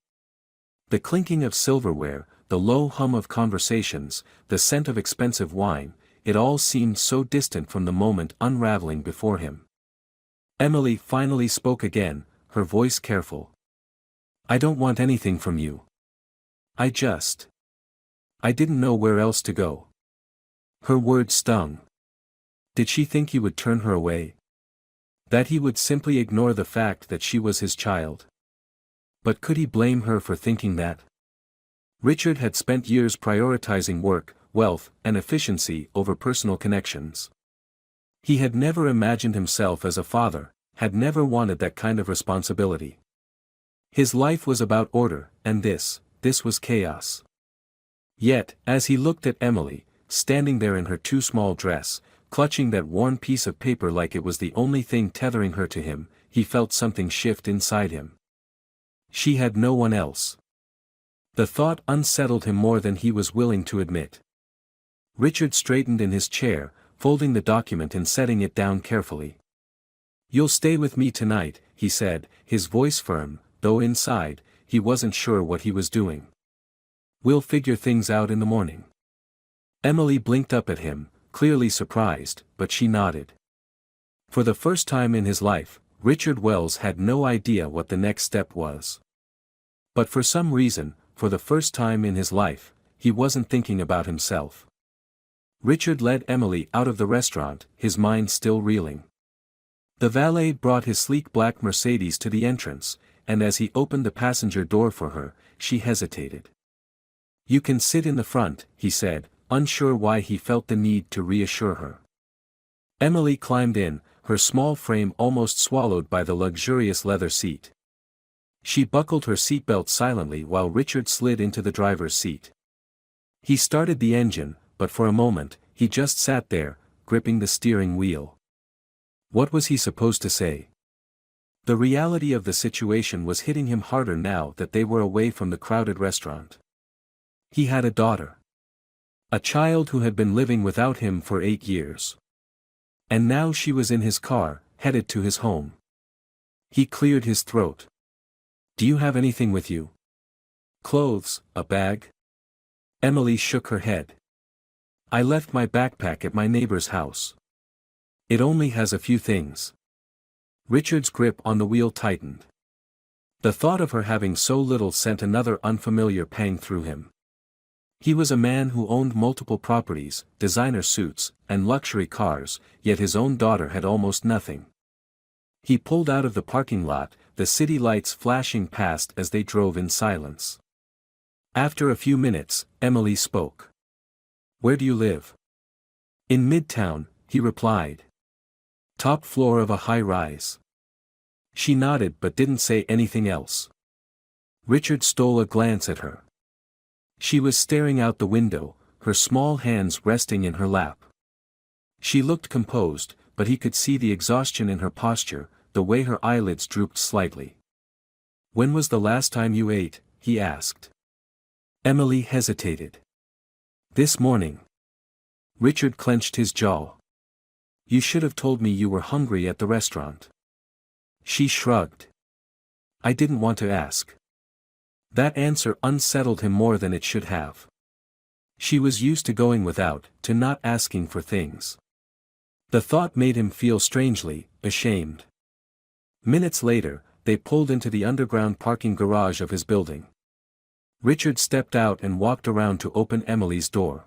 The clinking of silverware, the low hum of conversations, the scent of expensive wine, it all seemed so distant from the moment unraveling before him. Emily finally spoke again, her voice careful. "I don't want anything from you. I didn't know where else to go." Her words stung. Did she think he would turn her away? That he would simply ignore the fact that she was his child? But could he blame her for thinking that? Richard had spent years prioritizing work, wealth, and efficiency over personal connections. He had never imagined himself as a father, had never wanted that kind of responsibility. His life was about order, and this was chaos. Yet, as he looked at Emily, standing there in her too small dress, clutching that worn piece of paper like it was the only thing tethering her to him, he felt something shift inside him. She had no one else. The thought unsettled him more than he was willing to admit. Richard straightened in his chair, folding the document and setting it down carefully. "You'll stay with me tonight," he said, his voice firm, though inside, he wasn't sure what he was doing. "We'll figure things out in the morning." Emily blinked up at him, clearly surprised, but she nodded. For the first time in his life, Richard Wells had no idea what the next step was. But for some reason, for the first time in his life, he wasn't thinking about himself. Richard led Emily out of the restaurant, his mind still reeling. The valet brought his sleek black Mercedes to the entrance, and as he opened the passenger door for her, she hesitated. "You can sit in the front," he said, unsure why he felt the need to reassure her. Emily climbed in, her small frame almost swallowed by the luxurious leather seat. She buckled her seatbelt silently while Richard slid into the driver's seat. He started the engine, but for a moment, he just sat there, gripping the steering wheel. What was he supposed to say? The reality of the situation was hitting him harder now that they were away from the crowded restaurant. He had a daughter. A child who had been living without him for 8 years. And now she was in his car, headed to his home. He cleared his throat. "Do you have anything with you? Clothes, a bag?" Emily shook her head. "I left my backpack at my neighbor's house. It only has a few things." Richard's grip on the wheel tightened. The thought of her having so little sent another unfamiliar pang through him. He was a man who owned multiple properties, designer suits, and luxury cars, yet his own daughter had almost nothing. He pulled out of the parking lot, the city lights flashing past as they drove in silence. After a few minutes, Emily spoke. "Where do you live?" "In Midtown," he replied. "Top floor of a high-rise." She nodded but didn't say anything else. Richard stole a glance at her. She was staring out the window, her small hands resting in her lap. She looked composed, but he could see the exhaustion in her posture, the way her eyelids drooped slightly. "When was the last time you ate?" he asked. Emily hesitated. "This morning." Richard clenched his jaw. "You should have told me you were hungry at the restaurant." She shrugged. "I didn't want to ask." That answer unsettled him more than it should have. She was used to going without, to not asking for things. The thought made him feel strangely ashamed. Minutes later, they pulled into the underground parking garage of his building. Richard stepped out and walked around to open Emily's door.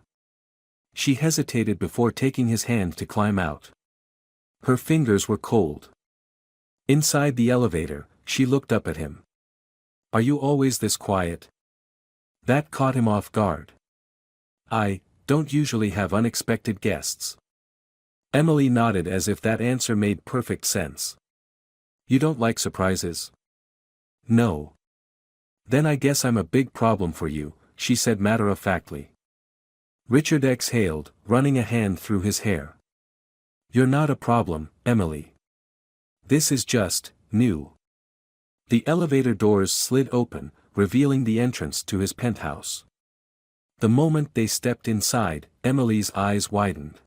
She hesitated before taking his hand to climb out. Her fingers were cold. Inside the elevator, she looked up at him. "Are you always this quiet?" That caught him off guard. "I don't usually have unexpected guests." Emily nodded as if that answer made perfect sense. "You don't like surprises?" "No." "Then I guess I'm a big problem for you," she said matter-of-factly. Richard exhaled, running a hand through his hair. "You're not a problem, Emily. This is just new." The elevator doors slid open, revealing the entrance to his penthouse. The moment they stepped inside, Emily's eyes widened.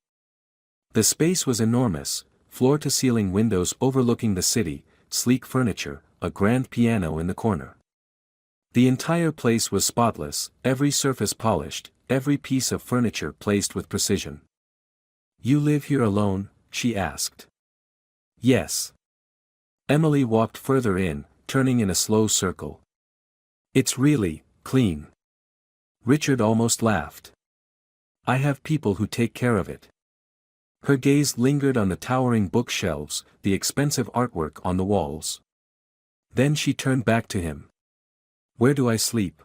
The space was enormous, floor-to-ceiling windows overlooking the city, sleek furniture, a grand piano in the corner. The entire place was spotless, every surface polished, every piece of furniture placed with precision. "You live here alone?" she asked. "Yes." Emily walked further in, turning in a slow circle. "It's really clean." Richard almost laughed. I have people who take care of it. Her gaze lingered on the towering bookshelves, the expensive artwork on the walls. Then she turned back to him. Where do I sleep?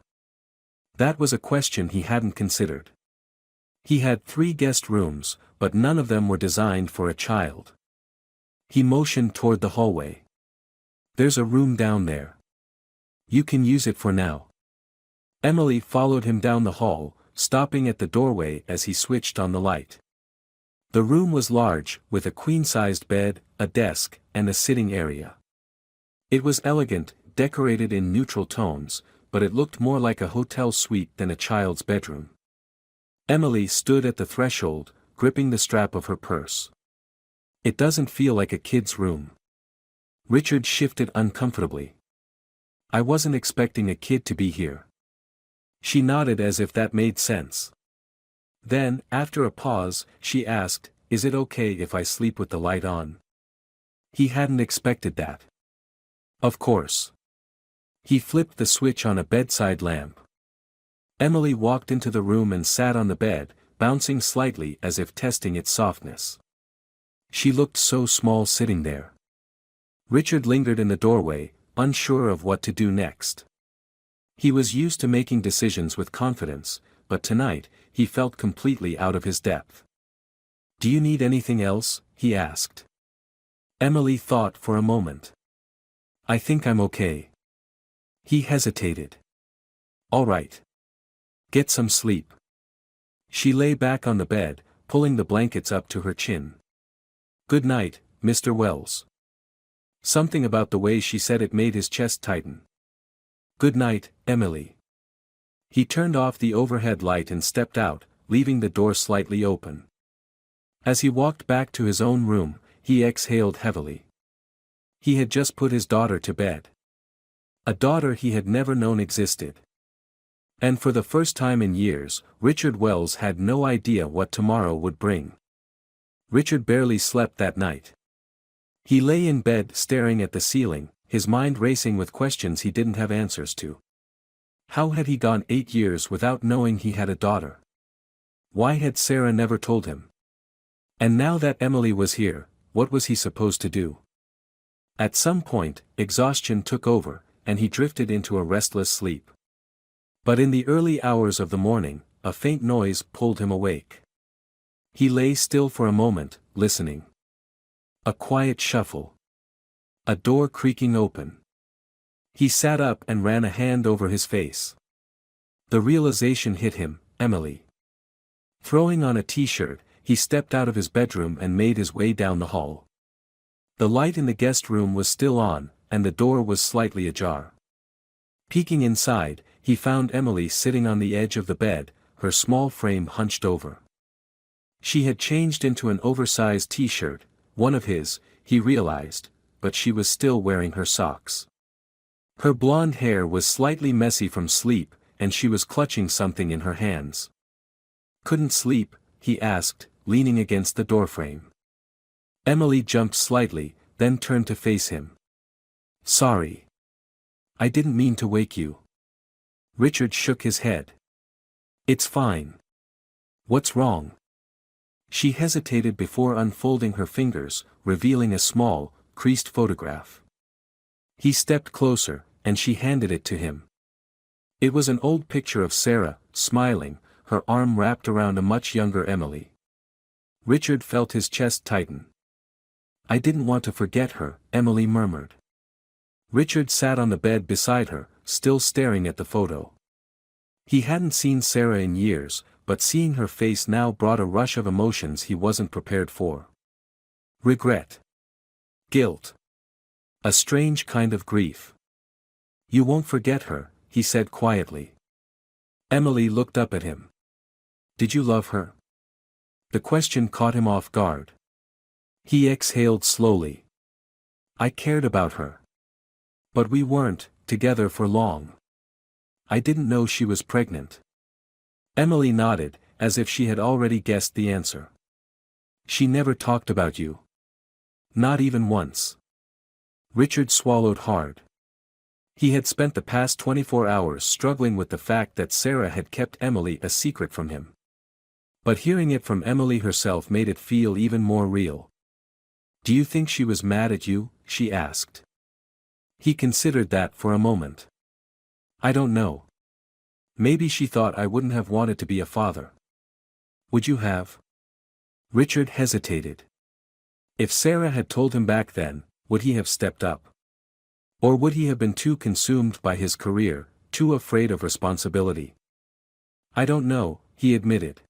That was a question he hadn't considered. He had 3 guest rooms, but none of them were designed for a child. He motioned toward the hallway. There's a room down there. You can use it for now. Emily followed him down the hall, stopping at the doorway as he switched on the light. The room was large, with a queen-sized bed, a desk, and a sitting area. It was elegant, decorated in neutral tones, but it looked more like a hotel suite than a child's bedroom. Emily stood at the threshold, gripping the strap of her purse. It doesn't feel like a kid's room. Richard shifted uncomfortably. I wasn't expecting a kid to be here. She nodded as if that made sense. Then, after a pause, she asked, Is it okay if I sleep with the light on? He hadn't expected that. Of course. He flipped the switch on a bedside lamp. Emily walked into the room and sat on the bed, bouncing slightly as if testing its softness. She looked so small sitting there. Richard lingered in the doorway, unsure of what to do next. He was used to making decisions with confidence, but tonight, he felt completely out of his depth. Do you need anything else? He asked. Emily thought for a moment. I think I'm okay. He hesitated. All right. Get some sleep. She lay back on the bed, pulling the blankets up to her chin. Good night, Mr. Wells. Something about the way she said it made his chest tighten. Good night, Emily. He turned off the overhead light and stepped out, leaving the door slightly open. As he walked back to his own room, he exhaled heavily. He had just put his daughter to bed. A daughter he had never known existed. And for the first time in years, Richard Wells had no idea what tomorrow would bring. Richard barely slept that night. He lay in bed staring at the ceiling, his mind racing with questions he didn't have answers to. How had he gone 8 years without knowing he had a daughter? Why had Sarah never told him? And now that Emily was here, what was he supposed to do? At some point, exhaustion took over, and he drifted into a restless sleep. But in the early hours of the morning, a faint noise pulled him awake. He lay still for a moment, listening. A quiet shuffle. A door creaking open. He sat up and ran a hand over his face. The realization hit him, Emily. Throwing on a t-shirt, he stepped out of his bedroom and made his way down the hall. The light in the guest room was still on, and the door was slightly ajar. Peeking inside, he found Emily sitting on the edge of the bed, her small frame hunched over. She had changed into an oversized t-shirt, one of his, he realized, but she was still wearing her socks. Her blonde hair was slightly messy from sleep, and she was clutching something in her hands. Couldn't sleep? He asked, leaning against the doorframe. Emily jumped slightly, then turned to face him. Sorry. I didn't mean to wake you. Richard shook his head. It's fine. What's wrong? She hesitated before unfolding her fingers, revealing a small, creased photograph. He stepped closer, and she handed it to him. It was an old picture of Sarah, smiling, her arm wrapped around a much younger Emily. Richard felt his chest tighten. I didn't want to forget her, Emily murmured. Richard sat on the bed beside her, still staring at the photo. He hadn't seen Sarah in years, but seeing her face now brought a rush of emotions he wasn't prepared for. Regret. Guilt. A strange kind of grief. You won't forget her, he said quietly. Emily looked up at him. Did you love her? The question caught him off guard. He exhaled slowly. I cared about her. But we weren't together for long. I didn't know she was pregnant. Emily nodded, as if she had already guessed the answer. She never talked about you. Not even once. Richard swallowed hard. He had spent the past 24 hours struggling with the fact that Sarah had kept Emily a secret from him. But hearing it from Emily herself made it feel even more real. "Do you think she was mad at you?" she asked. He considered that for a moment. "I don't know. Maybe she thought I wouldn't have wanted to be a father." "Would you have?" Richard hesitated. If Sarah had told him back then, would he have stepped up? Or would he have been too consumed by his career, too afraid of responsibility? "I don't know," he admitted.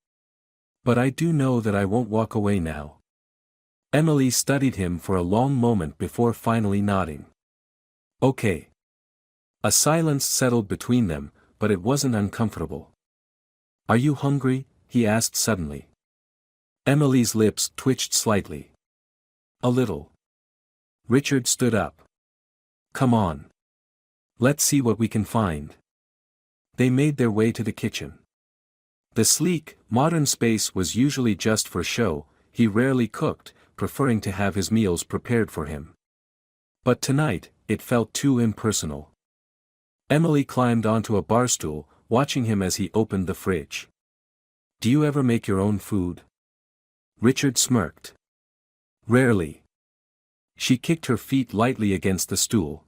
"But I do know that I won't walk away now." Emily studied him for a long moment before finally nodding. "Okay." A silence settled between them, but it wasn't uncomfortable. "Are you hungry?" he asked suddenly. Emily's lips twitched slightly. "A little." Richard stood up. "Come on. Let's see what we can find." They made their way to the kitchen. The sleek, modern space was usually just for show. He rarely cooked, preferring to have his meals prepared for him. But tonight, it felt too impersonal. Emily climbed onto a bar stool, watching him as he opened the fridge. "Do you ever make your own food?" Richard smirked. "Rarely." She kicked her feet lightly against the stool.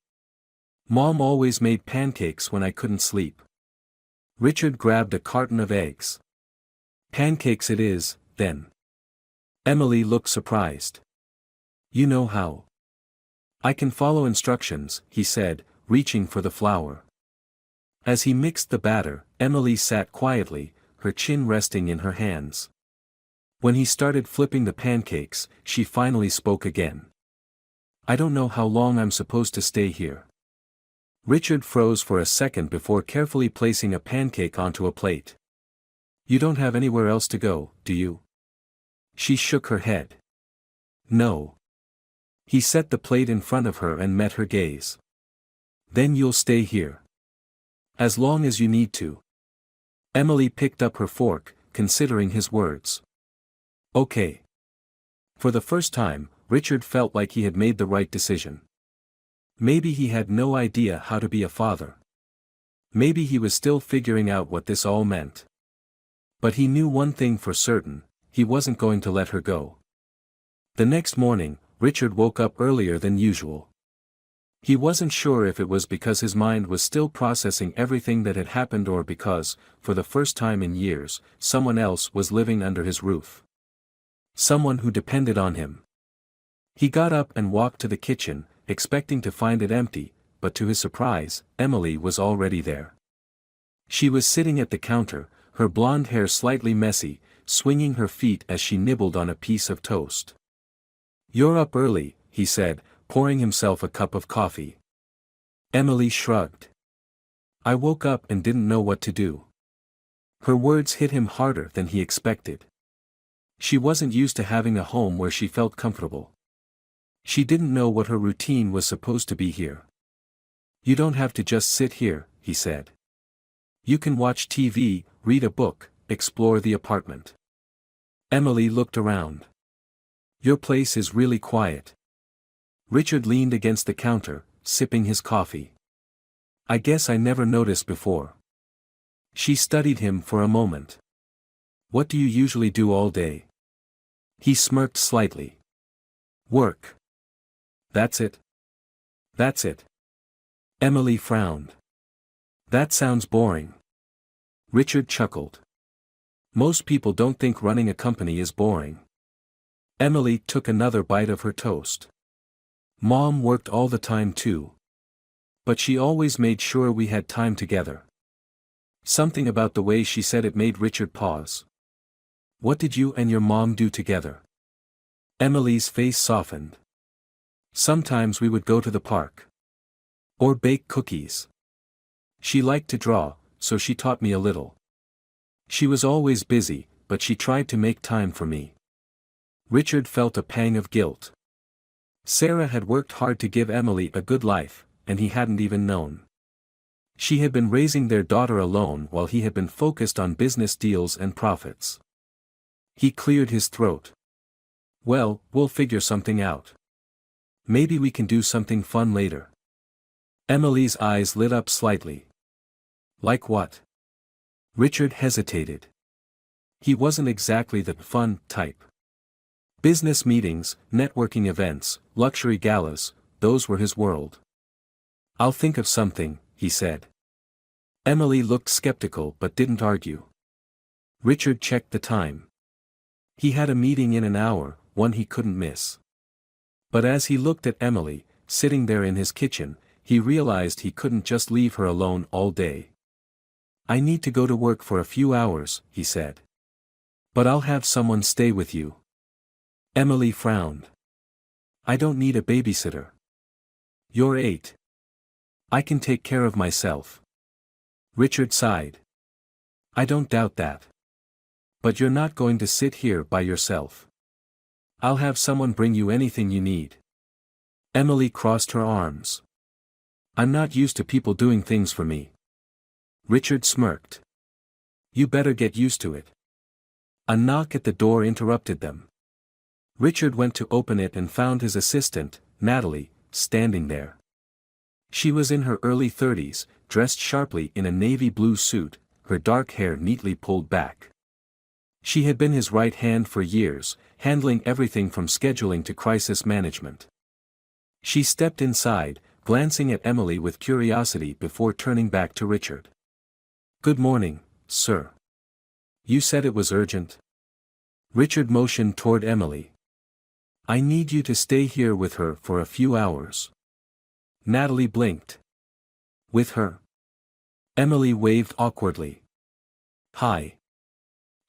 "Mom always made pancakes when I couldn't sleep." Richard grabbed a carton of eggs. "Pancakes it is, then." Emily looked surprised. "You know how?" "I can follow instructions," he said, reaching for the flour. As he mixed the batter, Emily sat quietly, her chin resting in her hands. When he started flipping the pancakes, she finally spoke again. "I don't know how long I'm supposed to stay here." Richard froze for a second before carefully placing a pancake onto a plate. "You don't have anywhere else to go, do you?" She shook her head. "No." He set the plate in front of her and met her gaze. "Then you'll stay here. As long as you need to." Emily picked up her fork, considering his words. "Okay." For the first time, Richard felt like he had made the right decision. Maybe he had no idea how to be a father. Maybe he was still figuring out what this all meant. But he knew one thing for certain: he wasn't going to let her go. The next morning, Richard woke up earlier than usual. He wasn't sure if it was because his mind was still processing everything that had happened or because, for the first time in years, someone else was living under his roof. Someone who depended on him. He got up and walked to the kitchen, expecting to find it empty, but to his surprise, Emily was already there. She was sitting at the counter, her blonde hair slightly messy, swinging her feet as she nibbled on a piece of toast. "You're up early," he said, pouring himself a cup of coffee. Emily shrugged. "I woke up and didn't know what to do." Her words hit him harder than he expected. She wasn't used to having a home where she felt comfortable. She didn't know what her routine was supposed to be here. "You don't have to just sit here," he said. "You can watch TV, read a book, explore the apartment." Emily looked around. "Your place is really quiet." Richard leaned against the counter, sipping his coffee. "I guess I never noticed before." She studied him for a moment. "What do you usually do all day?" He smirked slightly. "Work." "That's it?" "That's it." Emily frowned. "That sounds boring." Richard chuckled. "Most people don't think running a company is boring." Emily took another bite of her toast. "Mom worked all the time too. But she always made sure we had time together." Something about the way she said it made Richard pause. "What did you and your mom do together?" Emily's face softened. "Sometimes we would go to the park. Or bake cookies. She liked to draw, so she taught me a little. She was always busy, but she tried to make time for me." Richard felt a pang of guilt. Sarah had worked hard to give Emily a good life, and he hadn't even known. She had been raising their daughter alone while he had been focused on business deals and profits. He cleared his throat. "Well, we'll figure something out. Maybe we can do something fun later." Emily's eyes lit up slightly. "Like what?" Richard hesitated. He wasn't exactly the fun type. Business meetings, networking events, luxury galas, those were his world. "I'll think of something," he said. Emily looked skeptical but didn't argue. Richard checked the time. He had a meeting in an hour, one he couldn't miss. But as he looked at Emily, sitting there in his kitchen, he realized he couldn't just leave her alone all day. "I need to go to work for a few hours," he said. "But I'll have someone stay with you." Emily frowned. "I don't need a babysitter. You're 8. I can take care of myself." Richard sighed. "I don't doubt that. But you're not going to sit here by yourself. I'll have someone bring you anything you need." Emily crossed her arms. "I'm not used to people doing things for me." Richard smirked. "You better get used to it." A knock at the door interrupted them. Richard went to open it and found his assistant, Natalie, standing there. She was in her early 30s, dressed sharply in a navy blue suit, her dark hair neatly pulled back. She had been his right hand for years, handling everything from scheduling to crisis management. She stepped inside, glancing at Emily with curiosity before turning back to Richard. "Good morning, sir. You said it was urgent?" Richard motioned toward Emily. "I need you to stay here with her for a few hours." Natalie blinked. "With her?" Emily waved awkwardly. "Hi."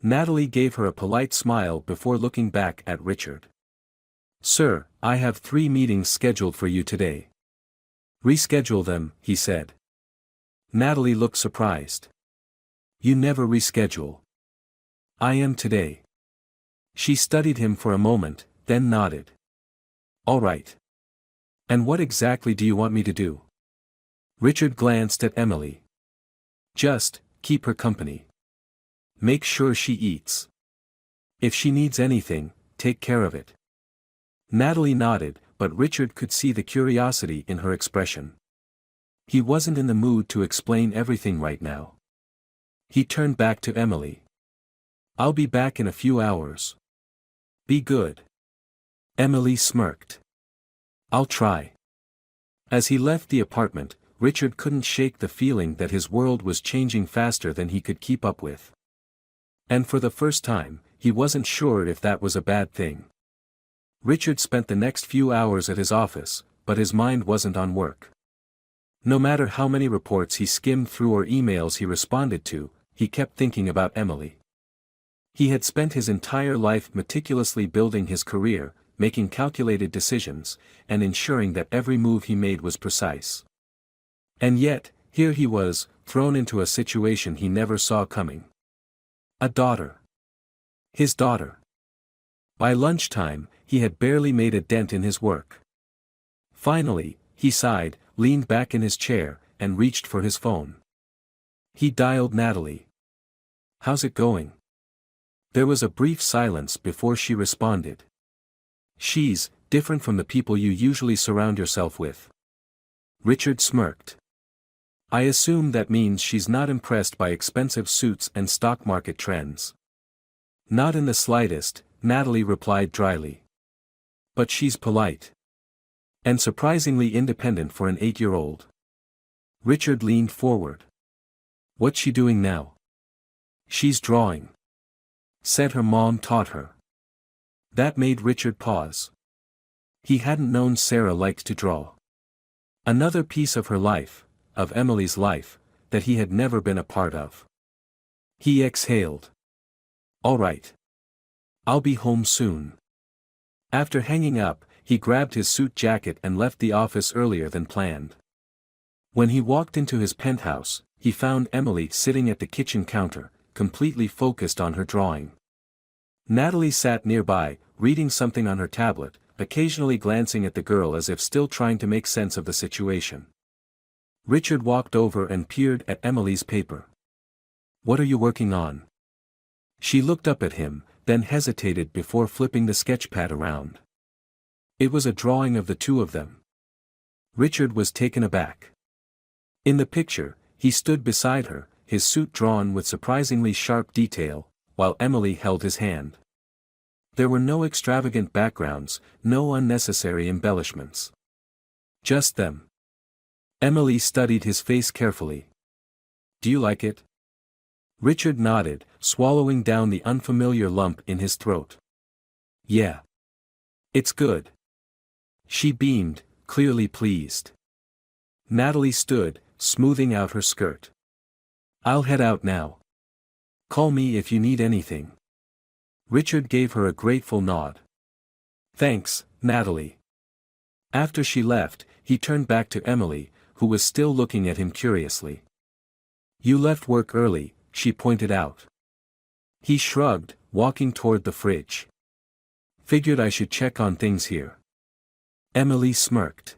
Natalie gave her a polite smile before looking back at Richard. "Sir, I have 3 meetings scheduled for you today." "Reschedule them," he said. Natalie looked surprised. "You never reschedule." "I am today." She studied him for a moment, then nodded. "All right. And what exactly do you want me to do?" Richard glanced at Emily. "Just, keep her company. Make sure she eats. If she needs anything, take care of it." Natalie nodded, but Richard could see the curiosity in her expression. He wasn't in the mood to explain everything right now. He turned back to Emily. "I'll be back in a few hours. Be good." Emily smirked. "I'll try." As he left the apartment, Richard couldn't shake the feeling that his world was changing faster than he could keep up with. And for the first time, he wasn't sure if that was a bad thing. Richard spent the next few hours at his office, but his mind wasn't on work. No matter how many reports he skimmed through or emails he responded to, he kept thinking about Emily. He had spent his entire life meticulously building his career, making calculated decisions, and ensuring that every move he made was precise. And yet, here he was, thrown into a situation he never saw coming. A daughter. His daughter. By lunchtime, he had barely made a dent in his work. Finally, he sighed, leaned back in his chair, and reached for his phone. He dialed Natalie. "How's it going?" There was a brief silence before she responded. "She's different from the people you usually surround yourself with." Richard smirked. "I assume that means she's not impressed by expensive suits and stock market trends." "Not in the slightest," Natalie replied dryly. "But she's polite. And surprisingly independent for an 8-year-old. Richard leaned forward. "What's she doing now?" "She's drawing. Said her mom taught her." That made Richard pause. He hadn't known Sarah liked to draw. Another piece of her life, of Emily's life, that he had never been a part of. He exhaled. "All right. I'll be home soon." After hanging up, he grabbed his suit jacket and left the office earlier than planned. When he walked into his penthouse, he found Emily sitting at the kitchen counter, completely focused on her drawing. Natalie sat nearby, reading something on her tablet, occasionally glancing at the girl as if still trying to make sense of the situation. Richard walked over and peered at Emily's paper. "What are you working on?" She looked up at him, then hesitated before flipping the sketchpad around. It was a drawing of the two of them. Richard was taken aback. In the picture, he stood beside her, his suit drawn with surprisingly sharp detail, while Emily held his hand. There were no extravagant backgrounds, no unnecessary embellishments. Just them. Emily studied his face carefully. "Do you like it?" Richard nodded, swallowing down the unfamiliar lump in his throat. "Yeah. It's good." She beamed, clearly pleased. Natalie stood, smoothing out her skirt. "I'll head out now. Call me if you need anything." Richard gave her a grateful nod. "Thanks, Natalie." After she left, he turned back to Emily, who was still looking at him curiously. "You left work early," she pointed out. He shrugged, walking toward the fridge. "Figured I should check on things here." Emily smirked.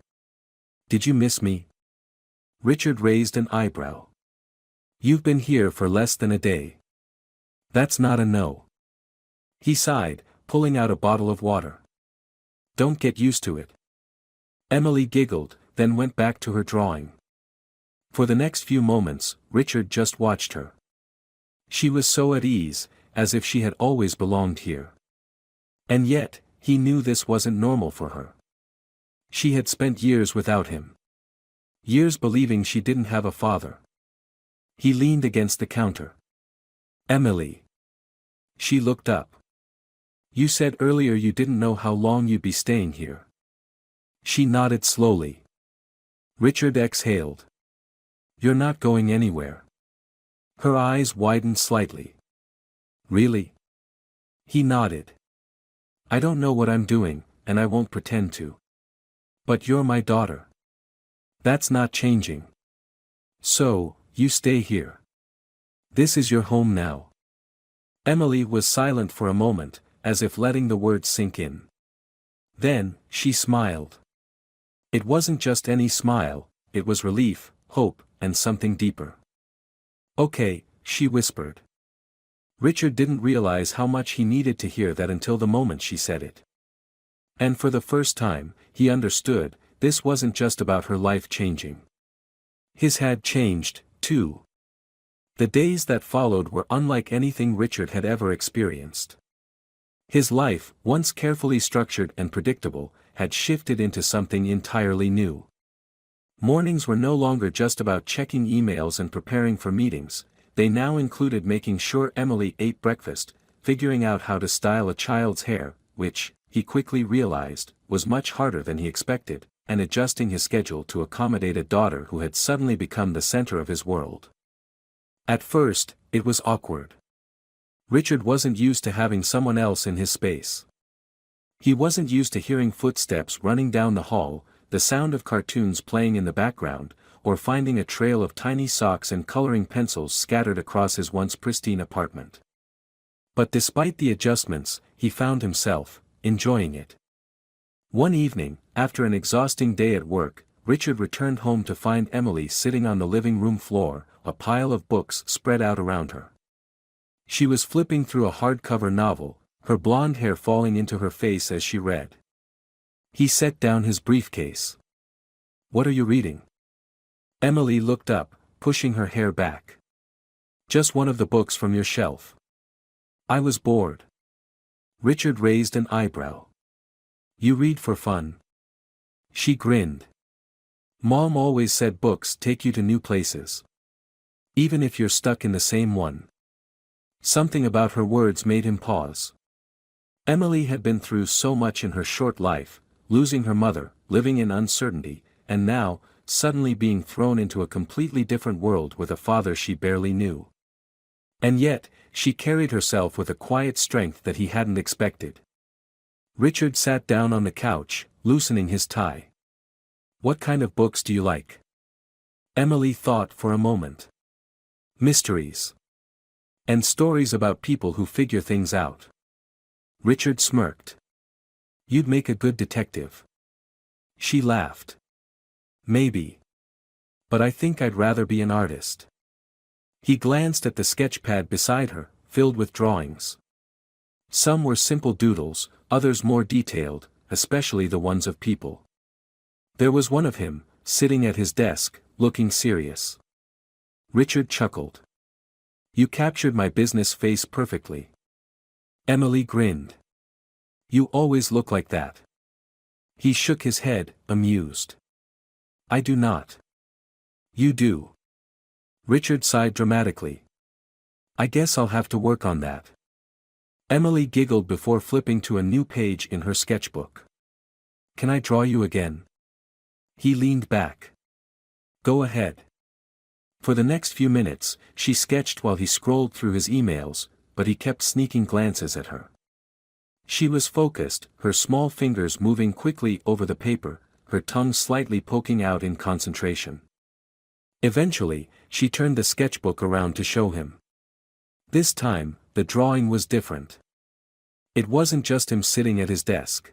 "Did you miss me?" Richard raised an eyebrow. "You've been here for less than a day. That's not a no." He sighed, pulling out a bottle of water. "Don't get used to it." Emily giggled, then went back to her drawing. For the next few moments, Richard just watched her. She was so at ease, as if she had always belonged here. And yet, he knew this wasn't normal for her. She had spent years without him. Years believing she didn't have a father. He leaned against the counter. "Emily." She looked up. "You said earlier you didn't know how long you'd be staying here." She nodded slowly. Richard exhaled. "You're not going anywhere." Her eyes widened slightly. "Really?" He nodded. "I don't know what I'm doing, and I won't pretend to. But you're my daughter. That's not changing. So, you stay here. This is your home now." Emily was silent for a moment, as if letting the words sink in. Then, she smiled. It wasn't just any smile, it was relief, hope, and something deeper. "Okay," she whispered. Richard didn't realize how much he needed to hear that until the moment she said it. And for the first time, he understood, this wasn't just about her life changing. His had changed, too. The days that followed were unlike anything Richard had ever experienced. His life, once carefully structured and predictable, had shifted into something entirely new. Mornings were no longer just about checking emails and preparing for meetings, they now included making sure Emily ate breakfast, figuring out how to style a child's hair, which, he quickly realized, was much harder than he expected, and adjusting his schedule to accommodate a daughter who had suddenly become the center of his world. At first, it was awkward. Richard wasn't used to having someone else in his space. He wasn't used to hearing footsteps running down the hall, the sound of cartoons playing in the background, or finding a trail of tiny socks and coloring pencils scattered across his once pristine apartment. But despite the adjustments, he found himself enjoying it. One evening, after an exhausting day at work, Richard returned home to find Emily sitting on the living room floor, a pile of books spread out around her. She was flipping through a hardcover novel, her blonde hair falling into her face as she read. He set down his briefcase. "What are you reading?" Emily looked up, pushing her hair back. "Just one of the books from your shelf." "I was bored." Richard raised an eyebrow. "You read for fun?" She grinned. "Mom always said books take you to new places. Even if you're stuck in the same one." Something about her words made him pause. Emily had been through so much in her short life, losing her mother, living in uncertainty, and now, suddenly being thrown into a completely different world with a father she barely knew. And yet, she carried herself with a quiet strength that he hadn't expected. Richard sat down on the couch, loosening his tie. "What kind of books do you like?" Emily thought for a moment. "Mysteries. And stories about people who figure things out." Richard smirked. "You'd make a good detective." She laughed. "Maybe. But I think I'd rather be an artist." He glanced at the sketch pad beside her, filled with drawings. Some were simple doodles, others more detailed, especially the ones of people. There was one of him, sitting at his desk, looking serious. Richard chuckled. You captured my business face perfectly. Emily grinned. You always look like that. He shook his head, amused. I do not. You do. Richard sighed dramatically. I guess I'll have to work on that. Emily giggled before flipping to a new page in her sketchbook. Can I draw you again? He leaned back. Go ahead. For the next few minutes, she sketched while he scrolled through his emails, but he kept sneaking glances at her. She was focused, her small fingers moving quickly over the paper, her tongue slightly poking out in concentration. Eventually, she turned the sketchbook around to show him. This time, the drawing was different. It wasn't just him sitting at his desk.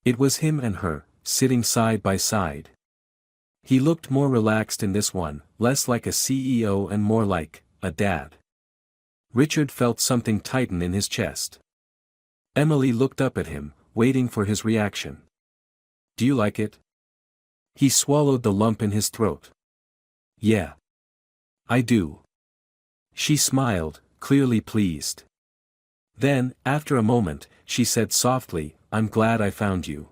It was him and her, sitting side by side. He looked more relaxed in this one, less like a CEO and more like a dad. Richard felt something tighten in his chest. Emily looked up at him, waiting for his reaction. Do you like it? He swallowed the lump in his throat. Yeah. I do. She smiled, clearly pleased. Then, after a moment, she said softly, I'm glad I found you.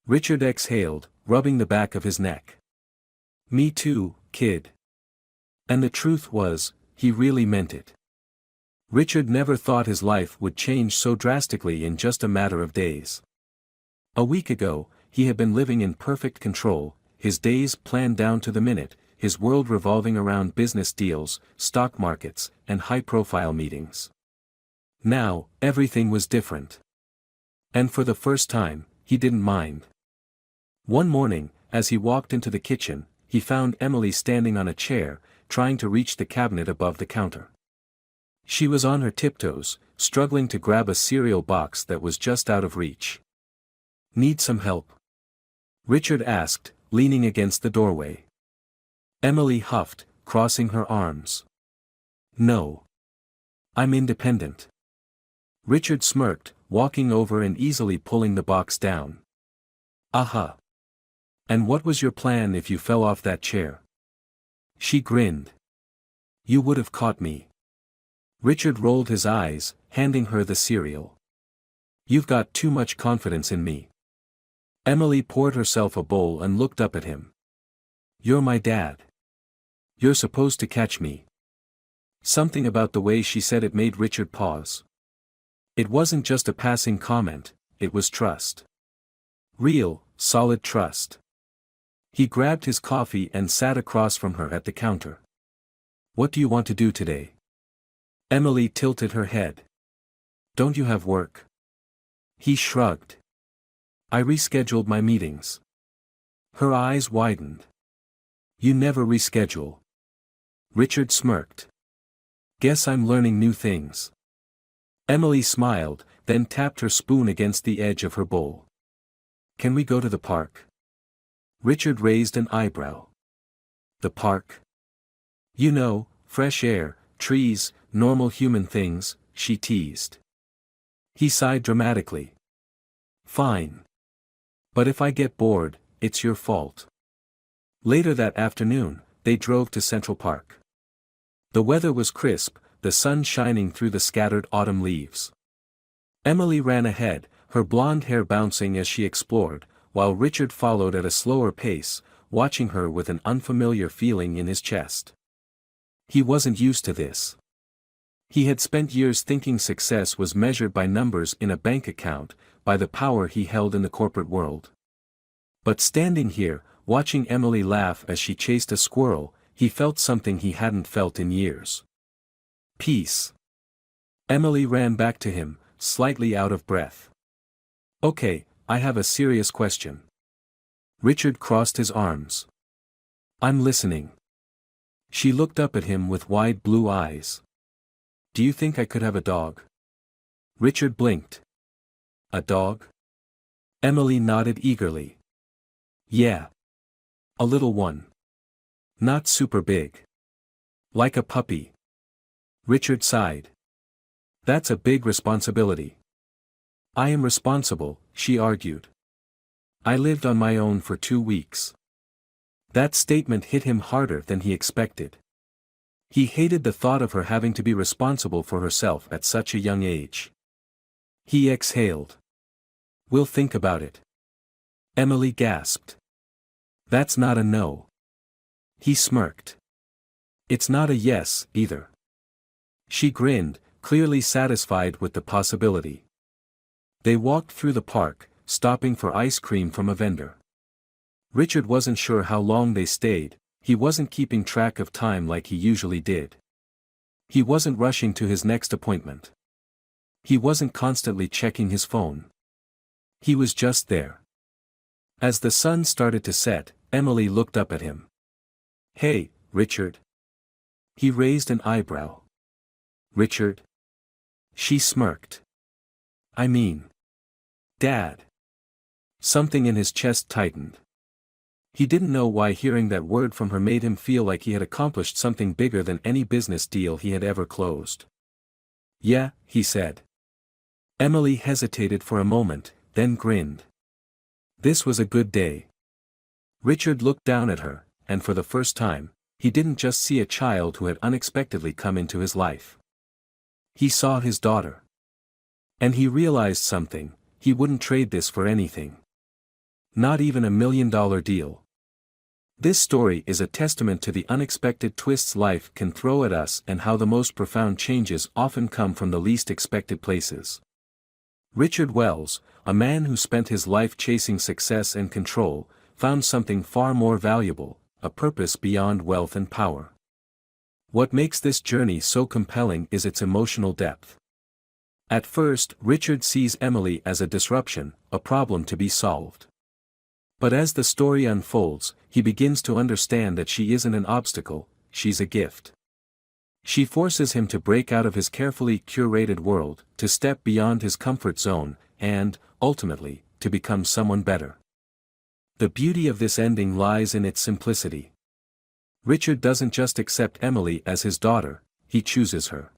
Richard exhaled, rubbing the back of his neck. Me too, kid. And the truth was, he really meant it. Richard never thought his life would change so drastically in just a matter of days. A week ago, he had been living in perfect control, his days planned down to the minute, his world revolving around business deals, stock markets, and high-profile meetings. Now, everything was different. And for the first time, he didn't mind. One morning, as he walked into the kitchen, he found Emily standing on a chair, trying to reach the cabinet above the counter. She was on her tiptoes, struggling to grab a cereal box that was just out of reach. Need some help? Richard asked, leaning against the doorway. Emily huffed, crossing her arms. No. I'm independent. Richard smirked, walking over and easily pulling the box down. Aha. And what was your plan if you fell off that chair? She grinned. You would have caught me. Richard rolled his eyes, handing her the cereal. You've got too much confidence in me. Emily poured herself a bowl and looked up at him. You're my dad. You're supposed to catch me. Something about the way she said it made Richard pause. It wasn't just a passing comment, it was trust. Real, solid trust. He grabbed his coffee and sat across from her at the counter. What do you want to do today? Emily tilted her head. Don't you have work? He shrugged. I rescheduled my meetings. Her eyes widened. You never reschedule. Richard smirked. Guess I'm learning new things. Emily smiled, then tapped her spoon against the edge of her bowl. Can we go to the park? Richard raised an eyebrow. The park? You know, fresh air, trees, normal human things, she teased. He sighed dramatically. Fine. But if I get bored, it's your fault. Later that afternoon, they drove to Central Park. The weather was crisp, the sun shining through the scattered autumn leaves. Emily ran ahead, her blonde hair bouncing as she explored, while Richard followed at a slower pace, watching her with an unfamiliar feeling in his chest. He wasn't used to this. He had spent years thinking success was measured by numbers in a bank account, by the power he held in the corporate world. But standing here, watching Emily laugh as she chased a squirrel, he felt something he hadn't felt in years. Peace. Emily ran back to him, slightly out of breath. Okay, I have a serious question. Richard crossed his arms. I'm listening. She looked up at him with wide blue eyes. Do you think I could have a dog? Richard blinked. A dog? Emily nodded eagerly. Yeah. A little one. Not super big. Like a puppy. Richard sighed. That's a big responsibility. I am responsible, she argued. I lived on my own for 2 weeks. That statement hit him harder than he expected. He hated the thought of her having to be responsible for herself at such a young age. He exhaled. "We'll think about it." Emily gasped. "That's not a no." He smirked. "It's not a yes, either." She grinned, clearly satisfied with the possibility. They walked through the park, stopping for ice cream from a vendor. Richard wasn't sure how long they stayed. He wasn't keeping track of time like he usually did. He wasn't rushing to his next appointment. He wasn't constantly checking his phone. He was just there. As the sun started to set, Emily looked up at him. "Hey, Richard." He raised an eyebrow. "Richard?" She smirked. "I mean, Dad." Something in his chest tightened. He didn't know why hearing that word from her made him feel like he had accomplished something bigger than any business deal he had ever closed. "Yeah," he said. Emily hesitated for a moment, then grinned. This was a good day. Richard looked down at her, and for the first time, he didn't just see a child who had unexpectedly come into his life. He saw his daughter. And he realized something: he wouldn't trade this for anything. Not even $1 million deal. This story is a testament to the unexpected twists life can throw at us and how the most profound changes often come from the least expected places. Richard Wells, a man who spent his life chasing success and control, found something far more valuable: a purpose beyond wealth and power. What makes this journey so compelling is its emotional depth. At first, Richard sees Emily as a disruption, a problem to be solved. But as the story unfolds, he begins to understand that she isn't an obstacle, she's a gift. She forces him to break out of his carefully curated world, to step beyond his comfort zone, and, ultimately, to become someone better. The beauty of this ending lies in its simplicity. Richard doesn't just accept Emily as his daughter, he chooses her.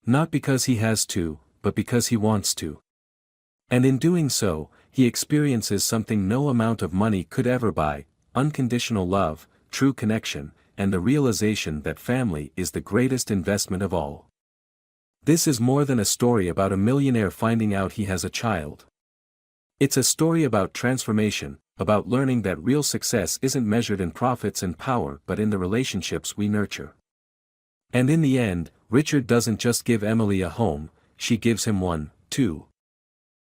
Not because he has to, but because he wants to. And in doing so, he experiences something no amount of money could ever buy: unconditional love, true connection, and the realization that family is the greatest investment of all. This is more than a story about a millionaire finding out he has a child. It's a story about transformation, about learning that real success isn't measured in profits and power but in the relationships we nurture. And in the end, Richard doesn't just give Emily a home, she gives him one, too.